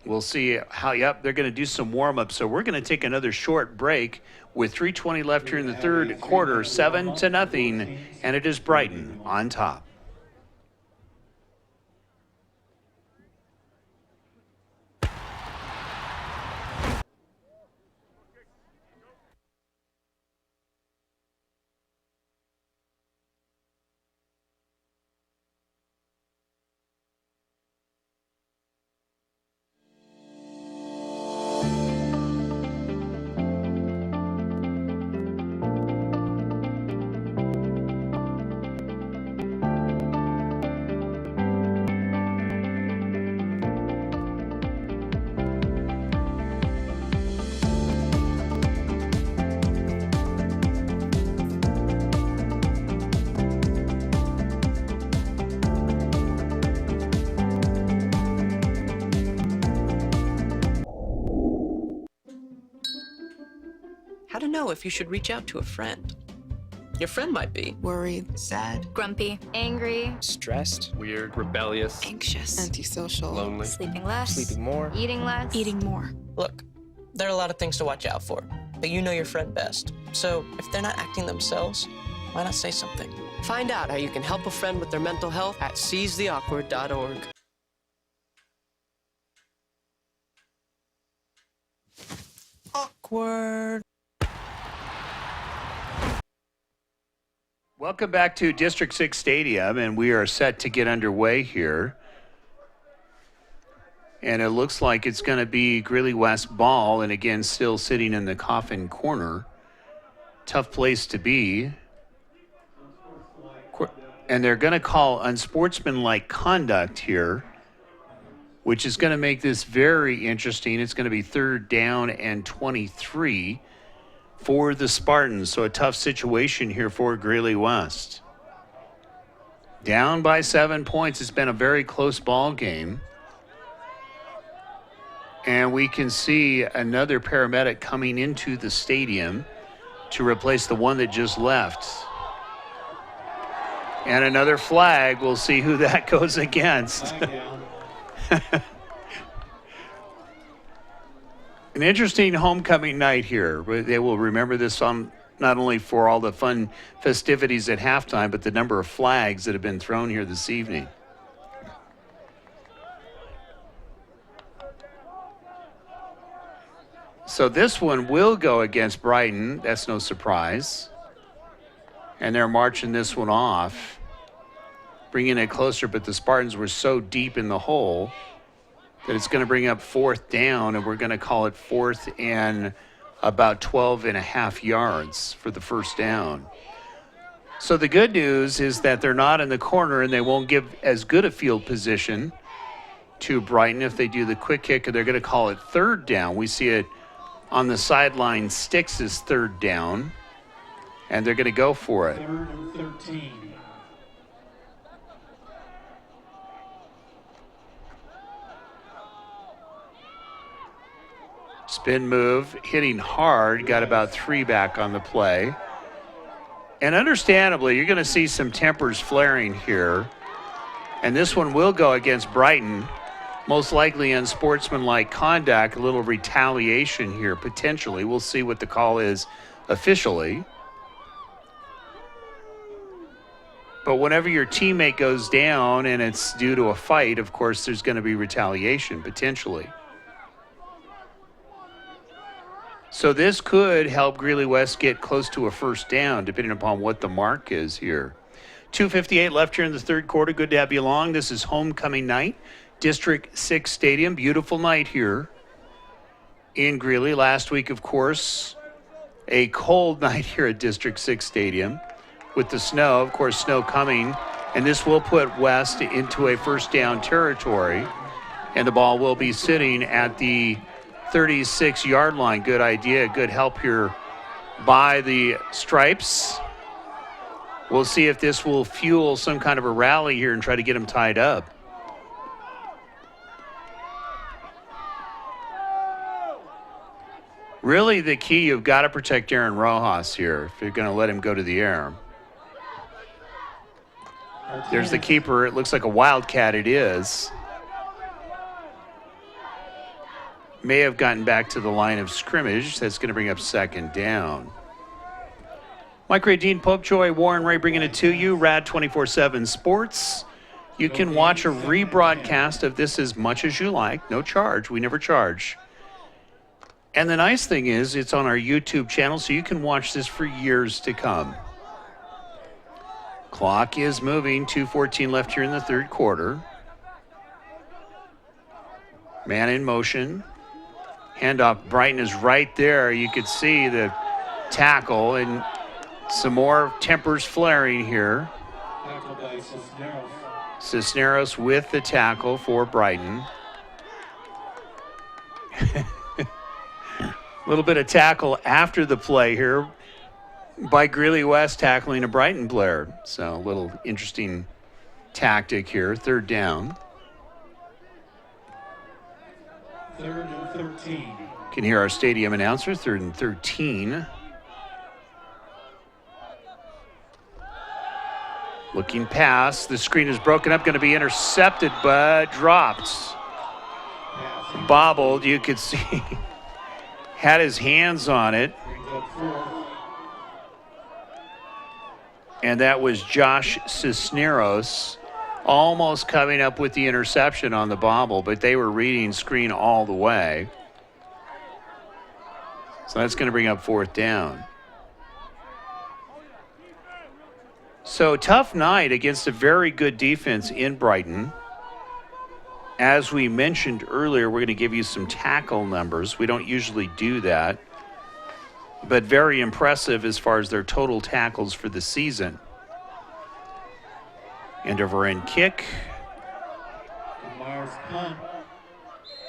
We'll see how, yep, they're going to do some warm-up. So we're going to take another short break with 3:20 left here in the third quarter, 7-0, and it is Brighton on top. how to know if you should reach out to a friend. Your friend might be Worried. Sad. Grumpy. Angry. Stressed. Weird. Rebellious. Anxious. Antisocial. Lonely. Sleeping less. Sleeping more. Eating less. Eating more. Look, there are a lot of things to watch out for, but you know your friend best. So if they're not acting themselves, why not say something? Find out how you can help a friend with their mental health at seizetheawkward.org. Awkward. Welcome back to District 6 Stadium, and we are set to get underway here. And it looks like it's going to be Greeley West ball, and again, still sitting in the coffin corner. Tough place to be. And they're going to call unsportsmanlike conduct here, which is going to make this very interesting. It's going to be 3rd down and 23 for the Spartans. So a tough situation here for Greeley West. Down by 7 points. It's been a very close ball game. And we can see another paramedic coming into the stadium to replace the one that just left. And another flag. We'll see who that goes against. An interesting homecoming night here. They will remember this on not only for all the fun festivities at halftime, but the number of flags that have been thrown here this evening. So this one will go against Brighton. That's no surprise. And they're marching this one off, bringing it closer, but the Spartans were so deep in the hole that it's going to bring up 4th down, and we're going to call it 4th and about 12 and a half yards for the first down. So the good news is that they're not in the corner, and they won't give as good a field position to Brighton if they do the quick kick, and they're going to call it 3rd down. We see it on the sideline. Sticks is 3rd down, and they're going to go for it. 3rd and 13. Spin move, hitting hard, got about 3 back on the play. And understandably, you're going to see some tempers flaring here. And this one will go against Brighton. Most likely unsportsmanlike conduct, a little retaliation here, potentially. We'll see what the call is officially. But whenever your teammate goes down and it's due to a fight, of course, there's going to be retaliation, potentially. So this could help Greeley West get close to a first down, depending upon what the mark is here. 2:58 left here in the 3rd quarter. Good to have you along. This is homecoming night, District 6 Stadium. Beautiful night here in Greeley. Last week, of course, a cold night here at District 6 Stadium with the snow. Of course, snow coming, and this will put West into a first down territory, and the ball will be sitting at the 36-yard line. Good idea, good help here by the Stripes. We'll see if this will fuel some kind of a rally here and try to get them tied up. Really, the key, you've got to protect Aaron Rojas here if you're going to let him go to the air. There's the keeper. It looks like a wildcat. It is. May have gotten back to the line of scrimmage. That's going to bring up 2nd down. Mike Ray, Dean Popejoy, Warren Ray bringing it to you. Rad 24/7 Sports. You can watch a rebroadcast of this as much as you like. No charge. We never charge. And the nice thing is it's on our YouTube channel, so you can watch this for years to come. Clock is moving. 2:14 left here in the 3rd quarter. Man in motion. Handoff. Brighton is right there. You could see the tackle, and some more tempers flaring here. Tackle by Cisneros. Cisneros with the tackle for Brighton. A little bit of tackle after the play here by Greeley West tackling a Brighton player. So a little interesting tactic here. 3rd down. 3rd and 13. Can hear our stadium announcer. 3rd and 13. Looking pass. The screen is broken up, going to be intercepted, but dropped. Bobbled, you could see. Had his hands on it. And that was Josh Cisneros almost coming up with the interception on the bobble, but they were reading screen all the way. So that's going to bring up fourth down. So tough night against a very good defense in Brighton. As we mentioned earlier, we're going to give you some tackle numbers. We don't usually do that, but very impressive as far as their total tackles for the season. End over end kick.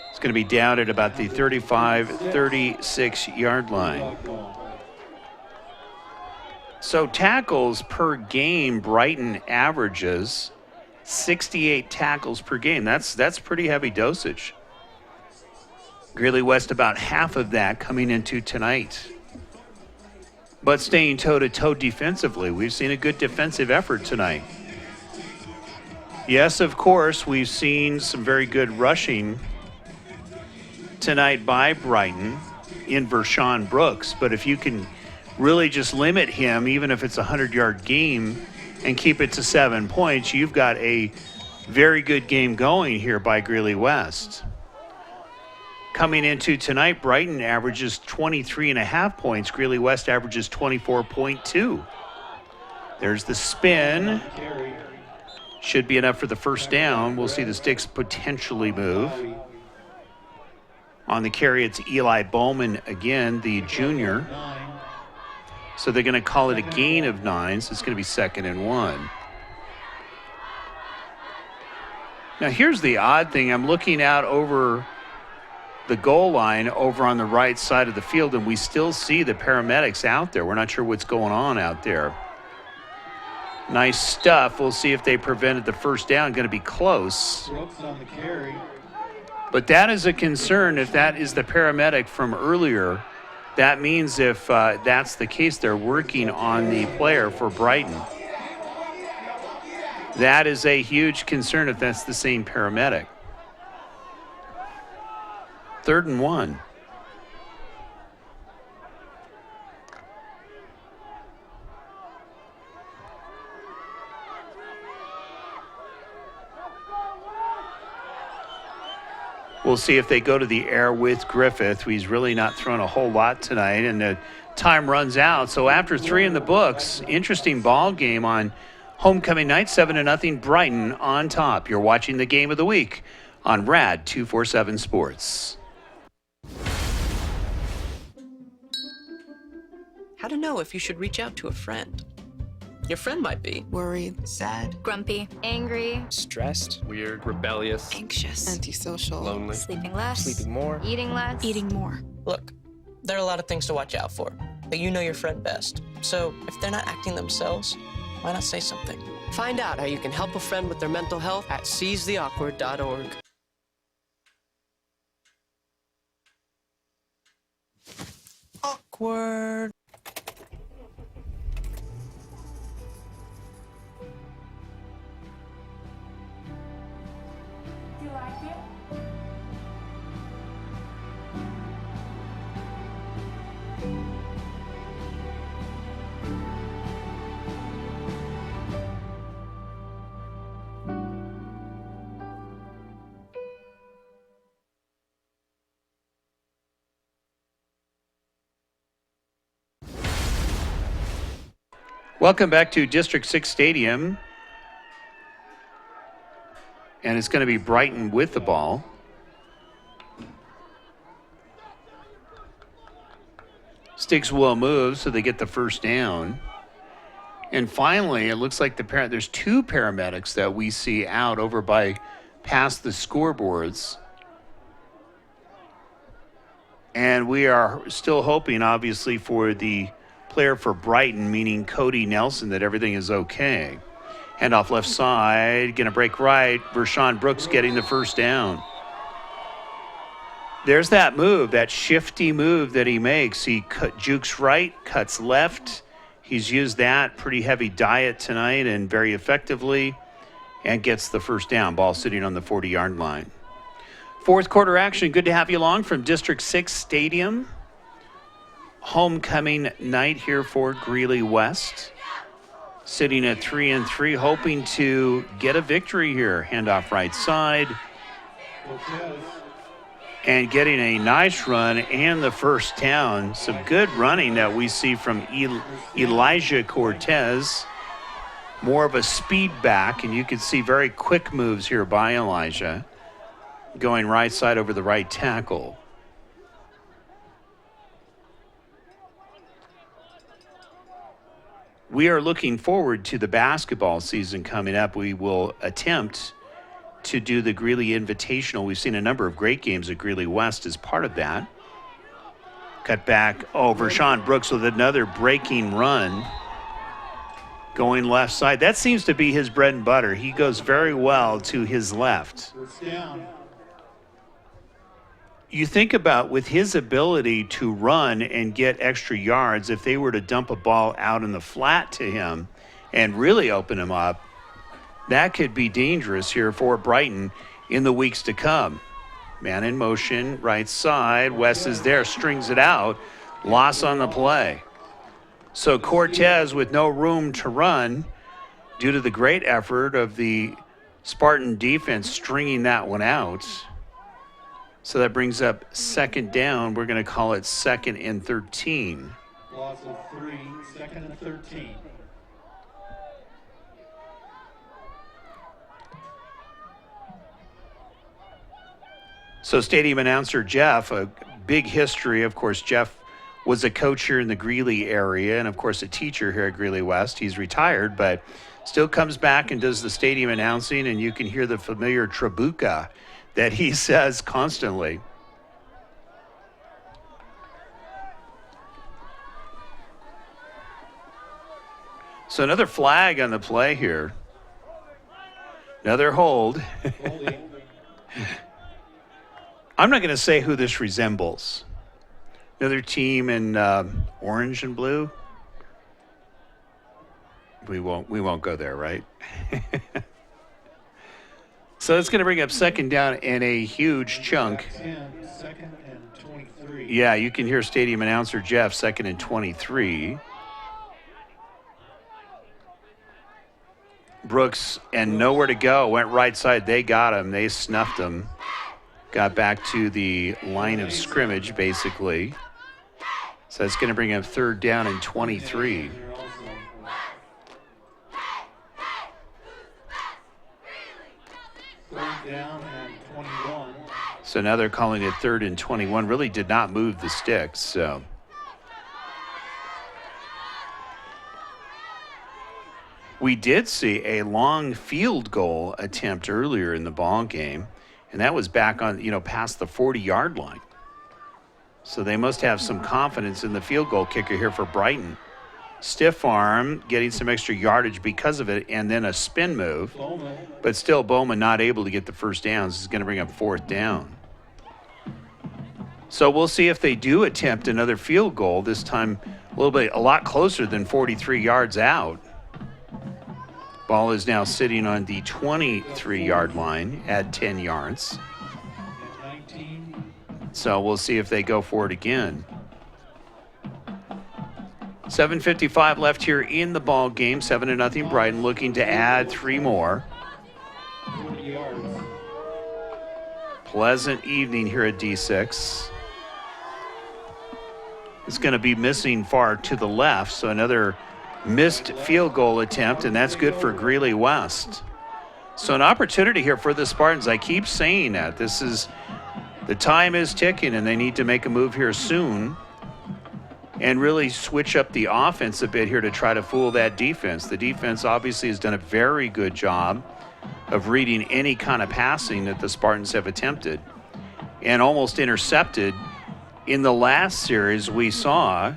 It's going to be down at about the 35-36 yard line. So tackles per game, Brighton averages 68 tackles per game. That's pretty heavy dosage. Greeley West about half of that coming into tonight. But staying toe-to-toe defensively. We've seen a good defensive effort tonight. Yes, of course, we've seen some very good rushing tonight by Brighton in Vershawn Brooks. But if you can really just limit him, even if it's a 100-yard game, and keep it to 7 points, you've got a very good game going here by Greeley West. Coming into tonight, Brighton averages 23.5 points. Greeley West averages 24.2. There's the spin. Should be enough for the first down. We'll see the sticks potentially move. On the carry, it's Eli Bowman again, the junior. So they're going to call it a gain of 9, so it's going to be 2nd and 1. Now here's the odd thing. I'm looking out over the goal line over on the right side of the field, and we still see the paramedics out there. We're not sure what's going on out there. Nice stuff. We'll see if they prevented the first down. Going to be close. But that is a concern if that is the paramedic from earlier. That means if that's the case, they're working on the player for Brighton. That is a huge concern if that's the same paramedic. 3rd and 1. We'll see if they go to the air with Griffith. He's really not thrown a whole lot tonight, and the time runs out. So after 3 in the books, interesting ball game on homecoming night, 7-0 Brighton on top. You're watching the game of the week on RAD 247 Sports. How to know if you should reach out to a friend. Your friend might be Worried, sad, Grumpy, angry, Stressed, weird, rebellious, anxious, antisocial, lonely, sleeping less, sleeping more. eating less, eating more. Look, there are a lot of things to watch out for, but you know your friend best. So if they're not acting themselves, why not say something? Find out how you can help a friend with their mental health at seizetheawkward.org. Awkward. Welcome back to District 6 Stadium. And it's going to be Brighton with the ball. Sticks will move, so they get the first down. And finally, it looks like there's 2 paramedics that we see out over by past the scoreboards. And we are still hoping, obviously, for the player for Brighton, meaning Cody Nelson, that everything is okay. Handoff left side, going to break right. Vershawn Brooks getting the first down. There's that move, that shifty move that he makes. He jukes right, cuts left. He's used that pretty heavy diet tonight and very effectively, and gets the first down. Ball sitting on the 40-yard line. Fourth quarter action. Good to have you along from District 6 Stadium. Homecoming night here for Greeley West. Sitting at 3-3, hoping to get a victory here. Handoff right side. And getting a nice run and the first down. Some good running that we see from Elijah Cortez. More of a speed back, and you can see very quick moves here by Elijah. Going right side over the right tackle. We are looking forward to the basketball season coming up. We will attempt to do the Greeley Invitational. We've seen a number of great games at Greeley West as part of that. Cut back over Sean Brooks with another breaking run. Going left side. That seems to be his bread and butter. He goes very well to his left. You think about with his ability to run and get extra yards, if they were to dump a ball out in the flat to him and really open him up, that could be dangerous here for Brighton in the weeks to come. Man in motion, right side. Wes is there, strings it out. Loss on the play. So Cortez with no room to run due to the great effort of the Spartan defense stringing that one out. So that brings up second down. We're going to call it 2nd and 13. Loss of 3, 2nd and 13. So stadium announcer Jeff, a big history. Of course, Jeff was a coach here in the Greeley area and, of course, a teacher here at Greeley West. He's retired, but still comes back and does the stadium announcing, and you can hear the familiar trabuca that he says constantly. So another flag on the play here. Another hold. I'm not going to say who this resembles. Another team in orange and blue. We won't go there, right? So it's going to bring up second down and a huge chunk. 10, 2nd and 23. Yeah, you can hear stadium announcer Jeff, 2nd and 23. Brooks and nowhere to go. Went right side. They got him. They snuffed him. Got back to the line of scrimmage, basically. So it's going to bring up 3rd down and 23. Down and 21. So now they're calling it 3rd and 21. Really did not move the sticks. So we did see a long field goal attempt earlier in the ball game, and that was back on, past the 40-yard line. So they must have some confidence in the field goal kicker here for Brighton. Stiff arm, getting some extra yardage because of it, and then a spin move. But still, Bowman not able to get the first down. This is going to bring up 4th down. So we'll see if they do attempt another field goal, this time a lot closer than 43 yards out. Ball is now sitting on the 23-yard line at 10 yards. So we'll see if they go for it again. 7:55 left here in the ball game. 7-0 Brighton, looking to add 3 more. Pleasant evening here at D6. It's going to be missing far to the left, so another missed field goal attempt, and that's good for Greeley West. So an opportunity here for the Spartans. I keep saying that. The time is ticking, and they need to make a move here soon and really switch up the offense a bit here to try to fool that defense. The defense obviously has done a very good job of reading any kind of passing that the Spartans have attempted and almost intercepted. In the last series, we saw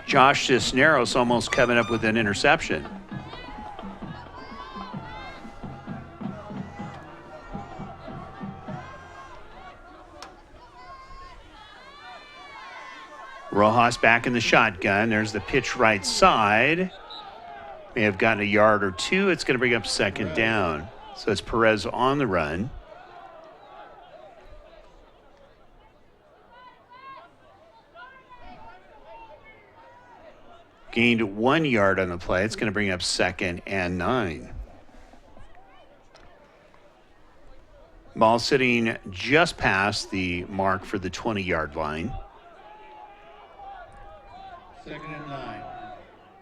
Josh Cisneros almost coming up with an interception. Rojas back in the shotgun. There's the pitch right side. May have gotten a yard or two. It's going to bring up second down. So it's Perez on the run. Gained 1 yard on the play. It's going to bring up 2nd and 9. Ball sitting just past the mark for the 20-yard line. 2nd and 9.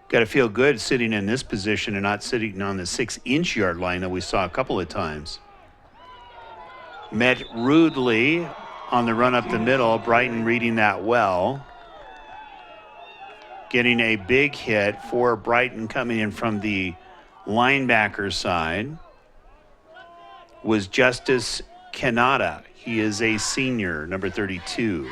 Got to feel good sitting in this position and not sitting on the 6-inch yard line that we saw a couple of times. Met rudely on the run up the middle. Brighton reading that well. Getting a big hit for Brighton coming in from the linebacker side was Justice Canada. He is a senior, number 32.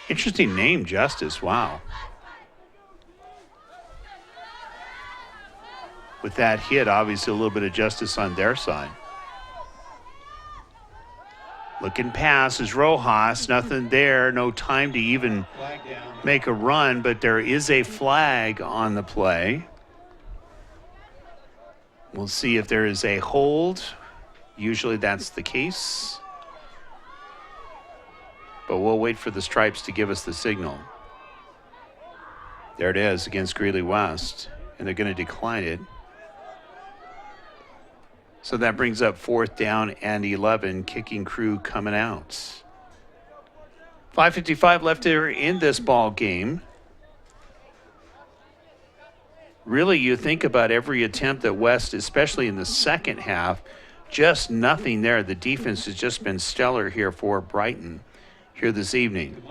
Interesting name, Justice. Wow. With that hit, obviously a little bit of justice on their side. Looking pass is Rojas. Nothing there. No time to even make a run, but there is a flag on the play. We'll see if there is a hold. Usually that's the case. But we'll wait for the stripes to give us the signal. There it is against Greeley West, and they're going to decline it. So that brings up 4th down and 11, kicking crew coming out. 5:55 left here in this ball game. Really, you think about every attempt at West, especially in the second half, just nothing there. The defense has just been stellar here for Brighton here this evening.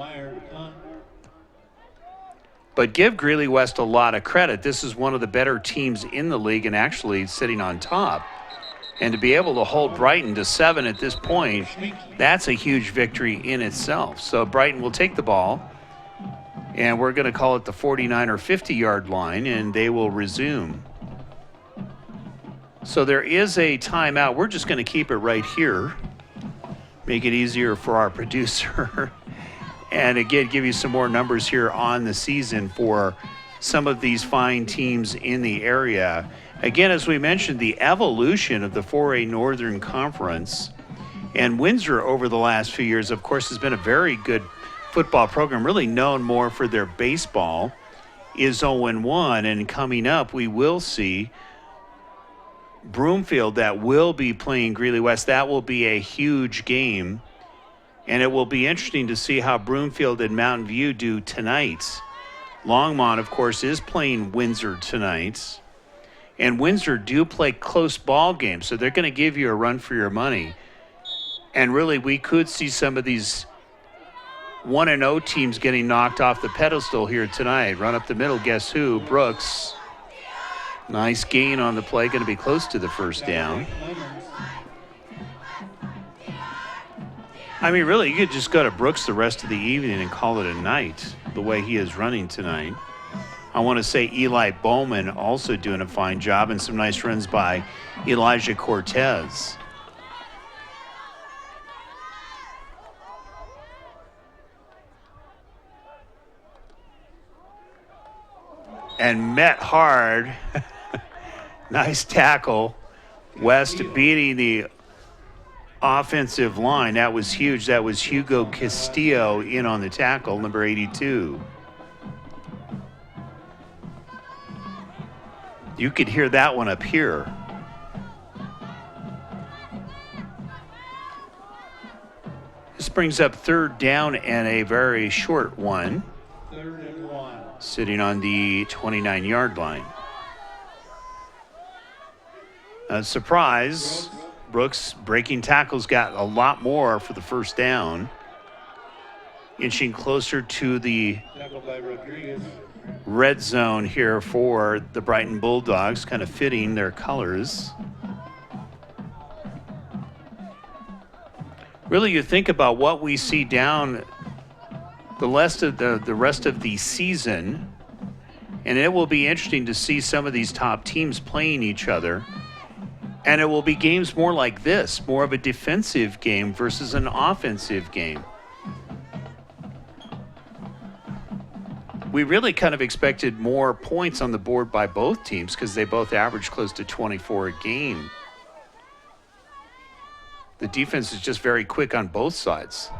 But give Greeley West a lot of credit. This is one of the better teams in the league and actually sitting on top. And to be able to hold Brighton to 7 at this point, that's a huge victory in itself. So Brighton will take the ball, and we're going to call it the 49 or 50-yard line, and they will resume. So there is a timeout. We're just going to keep it right here, make it easier for our producer, and again, give you some more numbers here on the season for some of these fine teams in the area. Again, as we mentioned, the evolution of the 4A Northern Conference, and Windsor over the last few years, of course, has been a very good football program, really known more for their baseball, is 0-1, and coming up, we will see Broomfield that will be playing Greeley West. That will be a huge game, and it will be interesting to see how Broomfield and Mountain View do tonight. Longmont, of course, is playing Windsor tonight. And Windsor do play close ball games, so they're going to give you a run for your money. And really, we could see some of these 1-0 teams getting knocked off the pedestal here tonight. Run up the middle, guess who? Brooks. Nice gain on the play, going to be close to the first down. I mean, really, you could just go to Brooks the rest of the evening and call it a night, the way he is running tonight. I want to say Eli Bowman also doing a fine job, and some nice runs by Elijah Cortez. And met hard. Nice tackle. West beating the offensive line. That was huge. That was Hugo Castillo in on the tackle, number 82. You could hear that one up here. This brings up 3rd down and a very short one. 3rd and 1. Sitting on the 29-yard line. A surprise. Brooks breaking tackles, got a lot more for the first down. Inching closer to the red zone here for the Brighton Bulldogs, kind of fitting their colors. Really, you think about what we see down the rest of the season, and it will be interesting to see some of these top teams playing each other And it will be games more like this, more of a defensive game versus an offensive game. We really kind of expected more points on the board by both teams because they both averaged close to 24 a game. The defense is just very quick on both sides.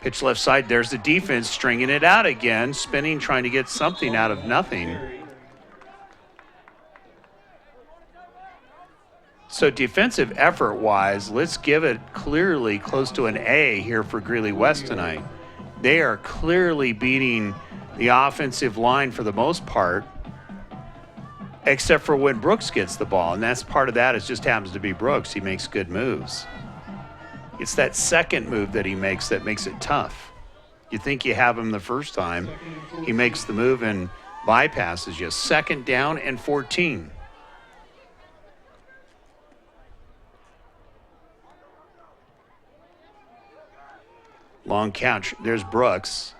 Pitch left side, there's the defense stringing it out again, spinning, trying to get something out of nothing. So defensive effort-wise, let's give it clearly close to an A here for Greeley West tonight. They are clearly beating the offensive line for the most part, except for when Brooks gets the ball, and that's part of that. It just happens to be Brooks. He makes good moves. It's that second move that he makes that makes it tough. You think you have him the first time. He makes the move and bypasses you. 2nd down and 14. Long count. There's Brooks.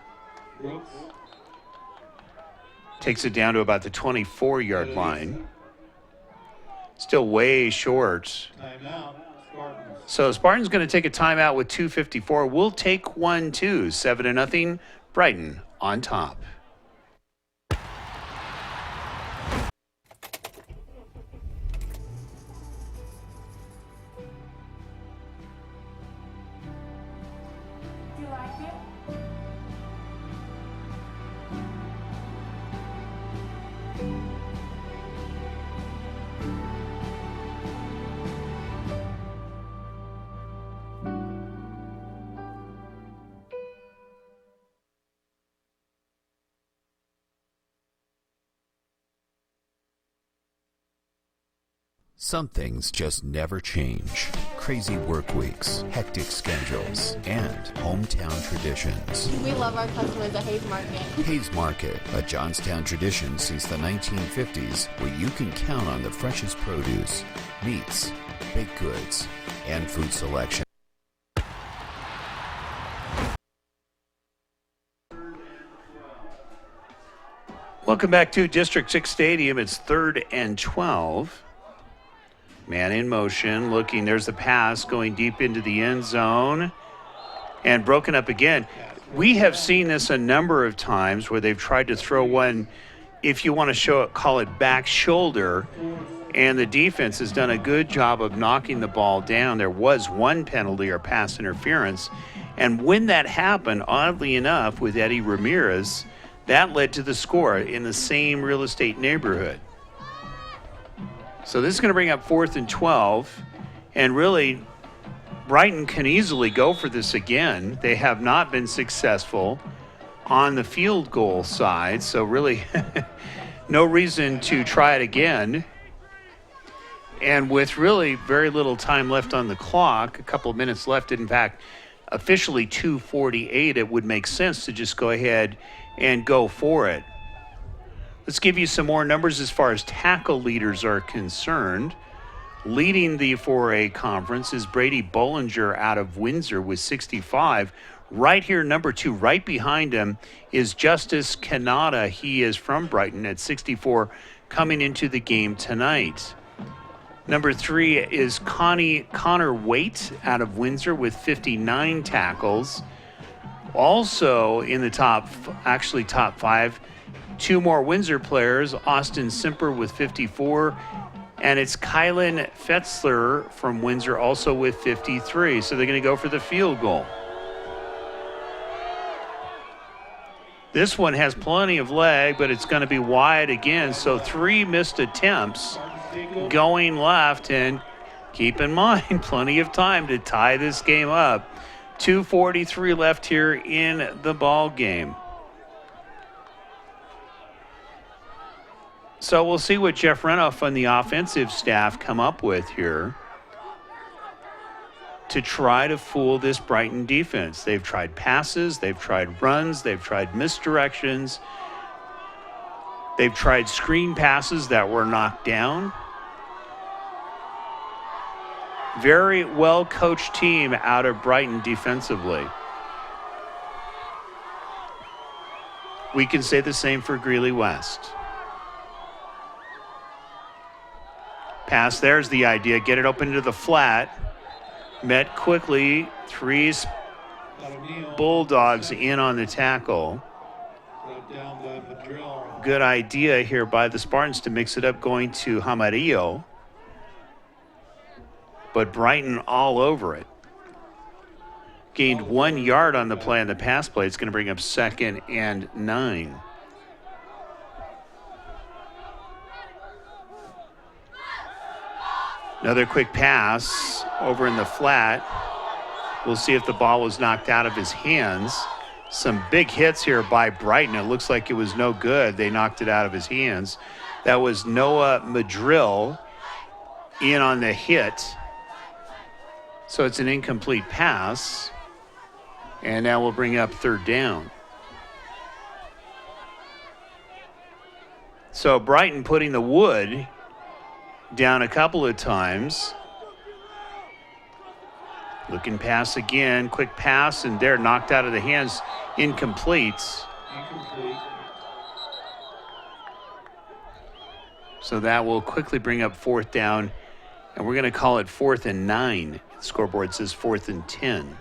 Takes it down to about the 24-yard line. Still way short. Timeout, Spartans. So Spartans going to take a timeout with 2:54. We'll take one too. 7-0. Brighton on top. Some things just never change. Crazy work weeks, hectic schedules, and hometown traditions. We love our customers at Hayes Market. Hayes Market, a Johnstown tradition since the 1950s, where you can count on the freshest produce, meats, baked goods, and food selection. Welcome back to District 6 Stadium. It's 3rd and 12. Man in motion, looking. There's the pass going deep into the end zone and broken up again. We have seen this a number of times where they've tried to throw one, if you want to call it back shoulder, and the defense has done a good job of knocking the ball down. There was one penalty or pass interference, and when that happened, oddly enough, with Eddie Ramirez, that led to the score in the same real estate neighborhood. So this is going to bring up 4th and 12, and really Brighton can easily go for this again. They have not been successful on the field goal side, so really no reason to try it again. And with really very little time left on the clock, a couple of minutes left, in fact, officially 2:48, it would make sense to just go ahead and go for it. Let's give you some more numbers as far as tackle leaders are concerned. Leading the 4A conference is Brady Bollinger out of Windsor with 65. Right here, number 2, right behind him is Justice Canada. He is from Brighton at 64, coming into the game tonight. Number 3 is Connor Waite out of Windsor with 59 tackles. Also in the top 5, 2 more Windsor players, Austin Simper with 54, and it's Kylan Fetzler from Windsor also with 53. So they're going to go for the field goal. This one has plenty of leg, but it's going to be wide again. So 3 missed attempts going left, and keep in mind, plenty of time to tie this game up. 2:43 left here in the ball game. So we'll see what Jeff Renoff and the offensive staff come up with here to try to fool this Brighton defense. They've tried passes, they've tried runs, they've tried misdirections, they've tried screen passes that were knocked down. Very well-coached team out of Brighton defensively. We can say the same for Greeley West. Pass, there's the idea. Get it open to the flat. Met quickly. 3 Bulldogs in on the tackle. Good idea here by the Spartans to mix it up going to Jamarillo. But Brighton all over it. Gained 1 yard on the play on the pass play. It's going to bring up 2nd and 9. Another quick pass over in the flat. We'll see if the ball was knocked out of his hands. Some big hits here by Brighton. It looks like it was no good. They knocked it out of his hands. That was Noah Madrill in on the hit. So it's an incomplete pass. And now we'll bring up 3rd down. So Brighton putting the wood down a couple of times. Looking pass again, quick pass, and they're knocked out of the hands, incomplete. So that will quickly bring up 4th down, and we're going to call it 4th and 9. The scoreboard says 4th and 10.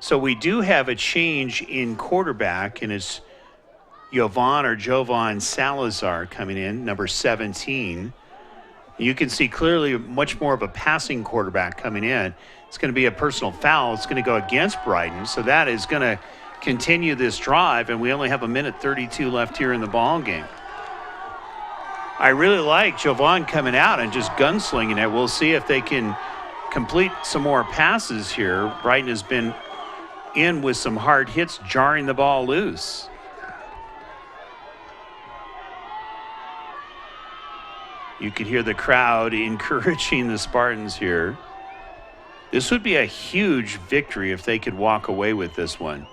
So we do have a change in quarterback, and it's Jovan Salazar coming in, number 17. You can see clearly much more of a passing quarterback coming in. It's going to be a personal foul. It's going to go against Brighton. So that is going to continue this drive, and we only have 1:32 left here in the ball game. I really like Jovan coming out and just gunslinging it. We'll see if they can complete some more passes here. Brighton has been in with some hard hits, jarring the ball loose. You could hear the crowd encouraging the Spartans here. This would be a huge victory if they could walk away with this one.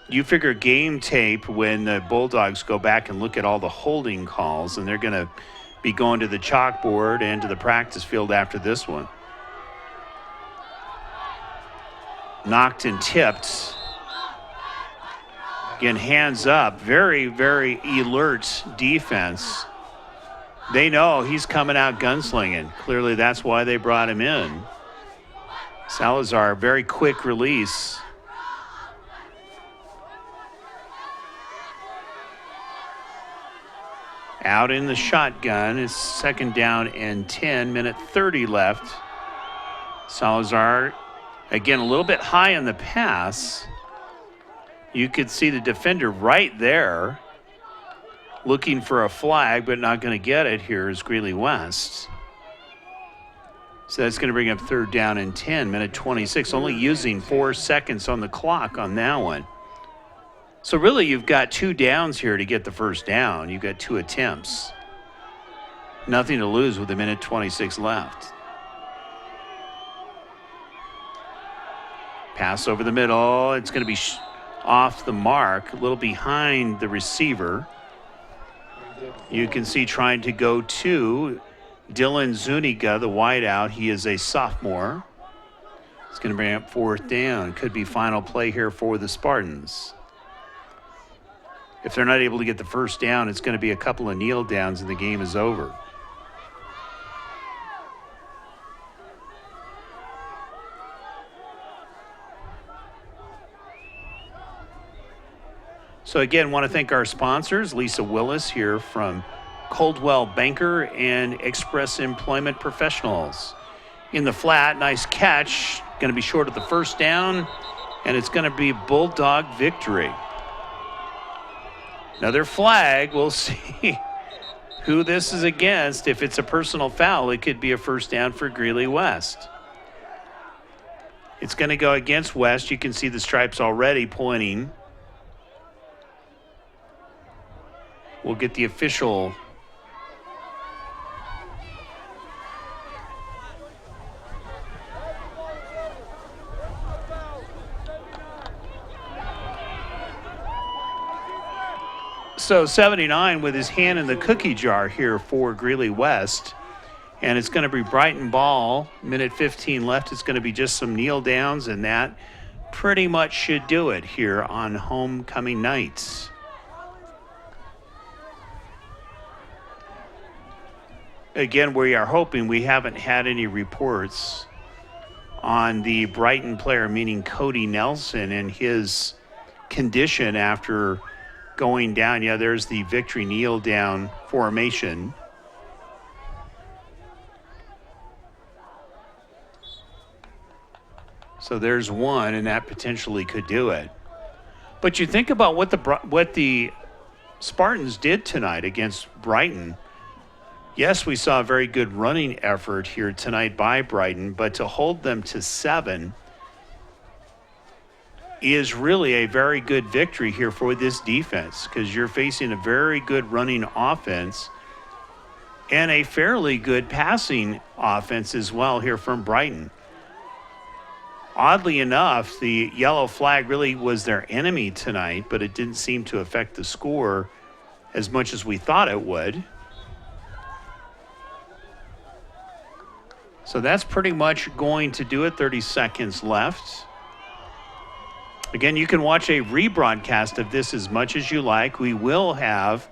You figure game tape when the Bulldogs go back and look at all the holding calls, and they're going to be going to the chalkboard and to the practice field after this one. Knocked and tipped. Again, hands up. Very, very alert defense. They know he's coming out gunslinging. Clearly, that's why they brought him in. Salazar, very quick release. Out in the shotgun. It's 2nd down and 10. 1:30 left. Salazar, again, a little bit high on the pass. You could see the defender right there looking for a flag, but not going to get it. Here is Greeley West. So that's going to bring up 3rd down and 10. 1:26, only using 4 seconds on the clock on that one. So really, you've got 2 downs here to get the 1st down. You've got 2 attempts. Nothing to lose with 1:26 left. Pass over the middle. It's going to be off the mark, a little behind the receiver. You can see trying to go to Dylan Zuniga, the wideout. He is a sophomore. It's going to bring up 4th down. Could be final play here for the Spartans. If they're not able to get the 1st down, it's going to be a couple of kneel downs and the game is over. So again, want to thank our sponsors, Lisa Willis here from Coldwell Banker and Express Employment Professionals. In the flat, nice catch. Going to be short of the 1st down, and it's going to be Bulldog victory. Another flag. We'll see who this is against. If it's a personal foul, it could be a 1st down for Greeley West. It's going to go against West. You can see the stripes already pointing. We'll get the official. So 79 with his hand in the cookie jar here for Greeley West. And it's going to be Brighton ball. Minute 15 left. It's going to be just some kneel downs, and that pretty much should do it here on homecoming nights. Again, we are hoping we haven't had any reports on the Brighton player, meaning Cody Nelson, and his condition after going down. Yeah, there's the victory kneel down formation. So there's one, and that potentially could do it. But you think about what the Spartans did tonight against Brighton. Yes, we saw a very good running effort here tonight by Brighton, but to hold them to 7 is really a very good victory here for this defense, because you're facing a very good running offense and a fairly good passing offense as well here from Brighton. Oddly enough, the yellow flag really was their enemy tonight, but it didn't seem to affect the score as much as we thought it would. So that's pretty much going to do it. 30 seconds left. Again, you can watch a rebroadcast of this as much as you like. We will have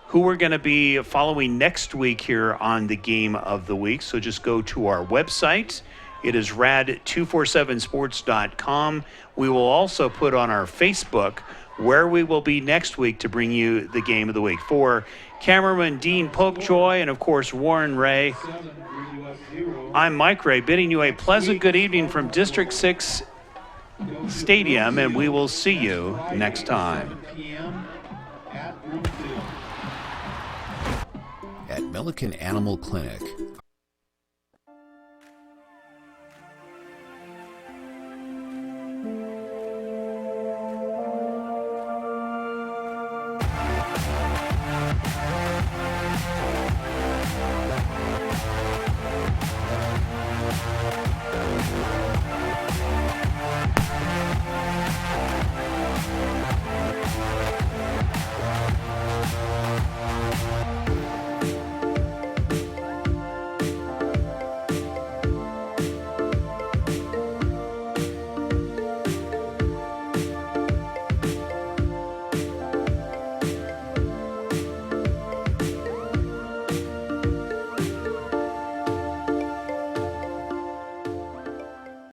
who we're going to be following next week here on the Game of the Week. So just go to our website. It is rad247sports.com. We will also put on our Facebook where we will be next week to bring you the Game of the Week. For cameraman Dean Popejoy and, of course, Warren Ray, I'm Mike Ray, bidding you a pleasant good evening from District 6 Stadium, and we will see you next time. At Milliken Animal Clinic,